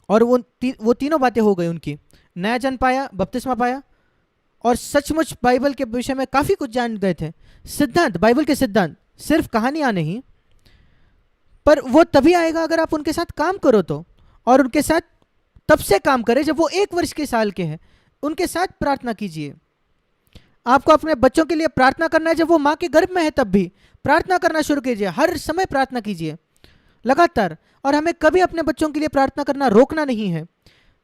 और वो तीनों बातें हो गई उनकी। नया जन्म पाया, बपतिस्मा पाया, और सचमुच बाइबल के विषय में काफ़ी कुछ जान गए थे। सिद्धांत, बाइबल के सिद्धांत, सिर्फ कहानियाँ नहीं। पर वो तभी आएगा अगर आप उनके साथ काम करो तो, और उनके साथ तब से काम करें जब वो 1 वर्ष के साल के हैं। उनके साथ प्रार्थना कीजिए। आपको अपने बच्चों के लिए प्रार्थना करना है जब वो माँ के गर्भ में है, तब भी प्रार्थना करना शुरू कीजिए। हर समय प्रार्थना कीजिए लगातार। और हमें कभी अपने बच्चों के लिए प्रार्थना करना रोकना नहीं है।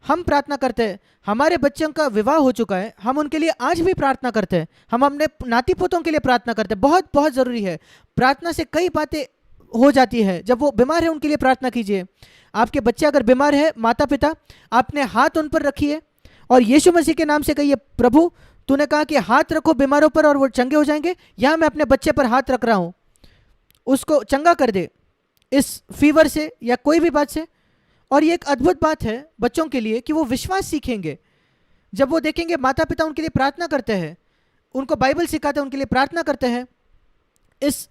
हम प्रार्थना करते हैं, हमारे बच्चों का विवाह हो चुका है, हम उनके लिए आज भी प्रार्थना करते हैं। हम अपने नाती पोतों के लिए प्रार्थना करते हैं। बहुत बहुत ज़रूरी है। प्रार्थना से कई बातें हो जाती है। जब वो बीमार है उनके लिए प्रार्थना कीजिए। आपके बच्चे अगर बीमार है, माता पिता, आपने हाथ उन पर रखिए और यीशु मसीह के नाम से कहिए, प्रभु तूने कहा कि हाथ रखो बीमारों पर और वो चंगे हो जाएंगे। यहाँ मैं अपने बच्चे पर हाथ रख रहा हूँ, उसको चंगा कर दे इस फीवर से या कोई भी बात से। और ये एक अद्भुत बात है बच्चों के लिए कि वो विश्वास सीखेंगे जब वो देखेंगे माता पिता उनके लिए प्रार्थना करते हैं, उनको बाइबल सिखाते हैं, उनके लिए प्रार्थना करते हैं। इस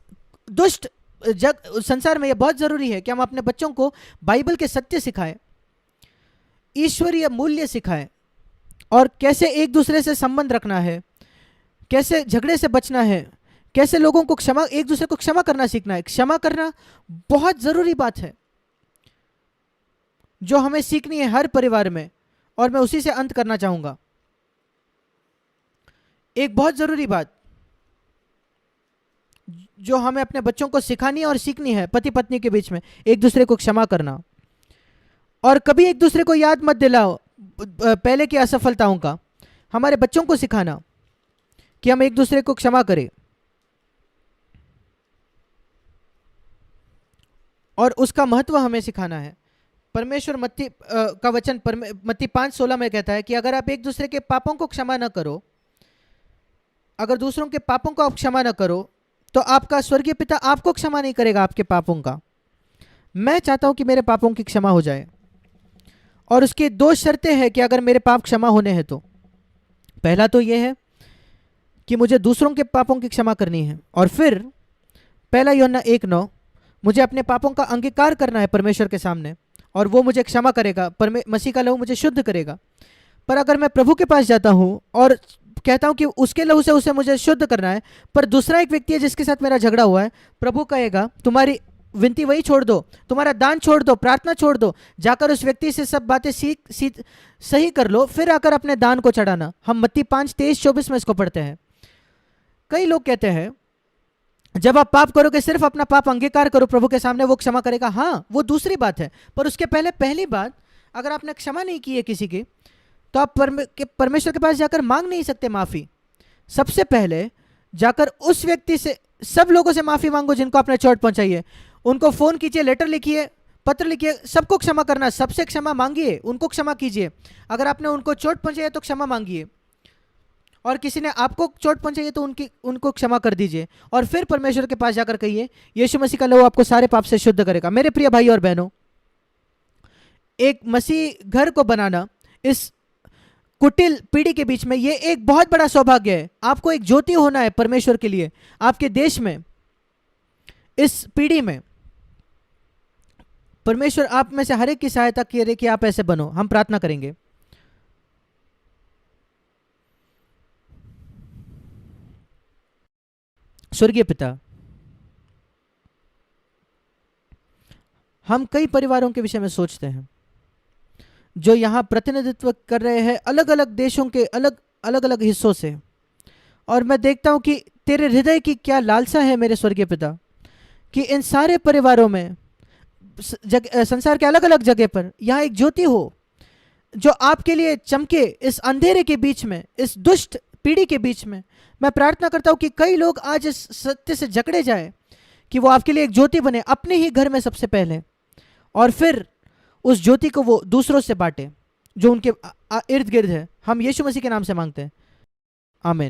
दुष्ट संसार में यह बहुत ज़रूरी है कि हम अपने बच्चों को बाइबल के सत्य सिखाएं, ईश्वरीय मूल्य सिखाएं, और कैसे एक दूसरे से संबंध रखना है, कैसे झगड़े से बचना है, कैसे लोगों को क्षमा, एक दूसरे को क्षमा करना सीखना है। क्षमा करना बहुत ज़रूरी बात है जो हमें सीखनी है हर परिवार में। और मैं उसी से अंत करना चाहूँगा। एक बहुत ज़रूरी बात जो हमें अपने बच्चों को सिखानी है और सीखनी है, पति पत्नी के बीच में एक दूसरे को क्षमा करना। और कभी एक दूसरे को याद मत दिलाओ पहले की असफलताओं का। हमारे बच्चों को सिखाना कि हम एक दूसरे को क्षमा करें, और उसका महत्व हमें सिखाना है। परमेश्वर मत्ती का वचन मत्ती 5:16 में कहता है कि अगर आप एक दूसरे के पापों को क्षमा न करो, अगर दूसरों के पापों को आप क्षमा न करो, तो आपका स्वर्गीय पिता आपको क्षमा नहीं करेगा आपके पापों का। मैं चाहता हूं कि मेरे पापों की क्षमा हो जाए, और उसकी 2 शर्तें हैं कि अगर मेरे पाप क्षमा होने हैं तो। पहला तो यह है कि मुझे दूसरों के पापों की क्षमा करनी है, और फिर 1 यूहन्ना 1:9, मुझे अपने पापों का अंगीकार करना है परमेश्वर के सामने, और वो मुझे क्षमा करेगा। मसीह का लहू मुझे शुद्ध करेगा। पर अगर मैं प्रभु के पास जाता हूँ और कहता हूँ कि उसके लहू से उसे मुझे शुद्ध करना है, पर दूसरा एक व्यक्ति है जिसके साथ मेरा झगड़ा हुआ है, प्रभु कहेगा तुम्हारी विनती वही छोड़ दो, तुम्हारा दान छोड़ दो, प्रार्थना छोड़ दो, जाकर उस व्यक्ति से सब बातें सही कर लो, फिर आकर अपने दान को चढ़ाना। हम मत्ती 5:23-24 में इसको पढ़ते हैं। कई लोग कहते हैं जब आप पाप करोगे सिर्फ अपना पाप अंगीकार करो प्रभु के सामने, वो क्षमा करेगा। हाँ, वो दूसरी बात है, पर उसके पहले पहली बात, अगर आपने क्षमा नहीं की है किसी की, तो आप परमेश्वर के पास जाकर मांग नहीं सकते माफ़ी। सबसे पहले जाकर उस व्यक्ति से, सब लोगों से माफ़ी मांगो जिनको आपने चोट पहुंचाई है। उनको फ़ोन कीजिए, लेटर लिखिए, पत्र लिखिए, सबको क्षमा करना, सबसे क्षमा मांगिए, उनको क्षमा कीजिए। अगर आपने उनको चोट पहुंचाई है तो क्षमा मांगिए, और किसी ने आपको चोट पहुंचाई है तो उनको क्षमा कर दीजिए। और फिर परमेश्वर के पास जाकर कहिए, यीशु मसीह का लहू आपको सारे पाप से शुद्ध करेगा। मेरे प्रिय भाई और बहनों, एक मसीह घर को बनाना इस कुटिल पीढ़ी के बीच में, ये एक बहुत बड़ा सौभाग्य है। आपको एक ज्योति होना है परमेश्वर के लिए, आपके देश में, इस पीढ़ी में। परमेश्वर आप में से हर एक की सहायता करे कि आप ऐसे बनो। हम प्रार्थना करेंगे। स्वर्गीय पिता, हम कई परिवारों के विषय में सोचते हैं जो यहाँ प्रतिनिधित्व कर रहे हैं अलग अलग देशों के अलग अलग हिस्सों से, और मैं देखता हूँ कि तेरे हृदय की क्या लालसा है मेरे स्वर्गीय पिता, कि इन सारे परिवारों में संसार के अलग अलग जगह पर यहाँ एक ज्योति हो जो आपके लिए चमके इस अंधेरे के बीच में, इस दुष्ट पीढ़ी के बीच में। मैं प्रार्थना करता हूं कि कई लोग आज इस सत्य से जकड़े जाए कि वो आपके लिए एक ज्योति बने अपने ही घर में सबसे पहले, और फिर उस ज्योति को वो दूसरों से बांटे जो उनके इर्द गिर्द है। हम यीशु मसीह के नाम से मांगते हैं, आमीन।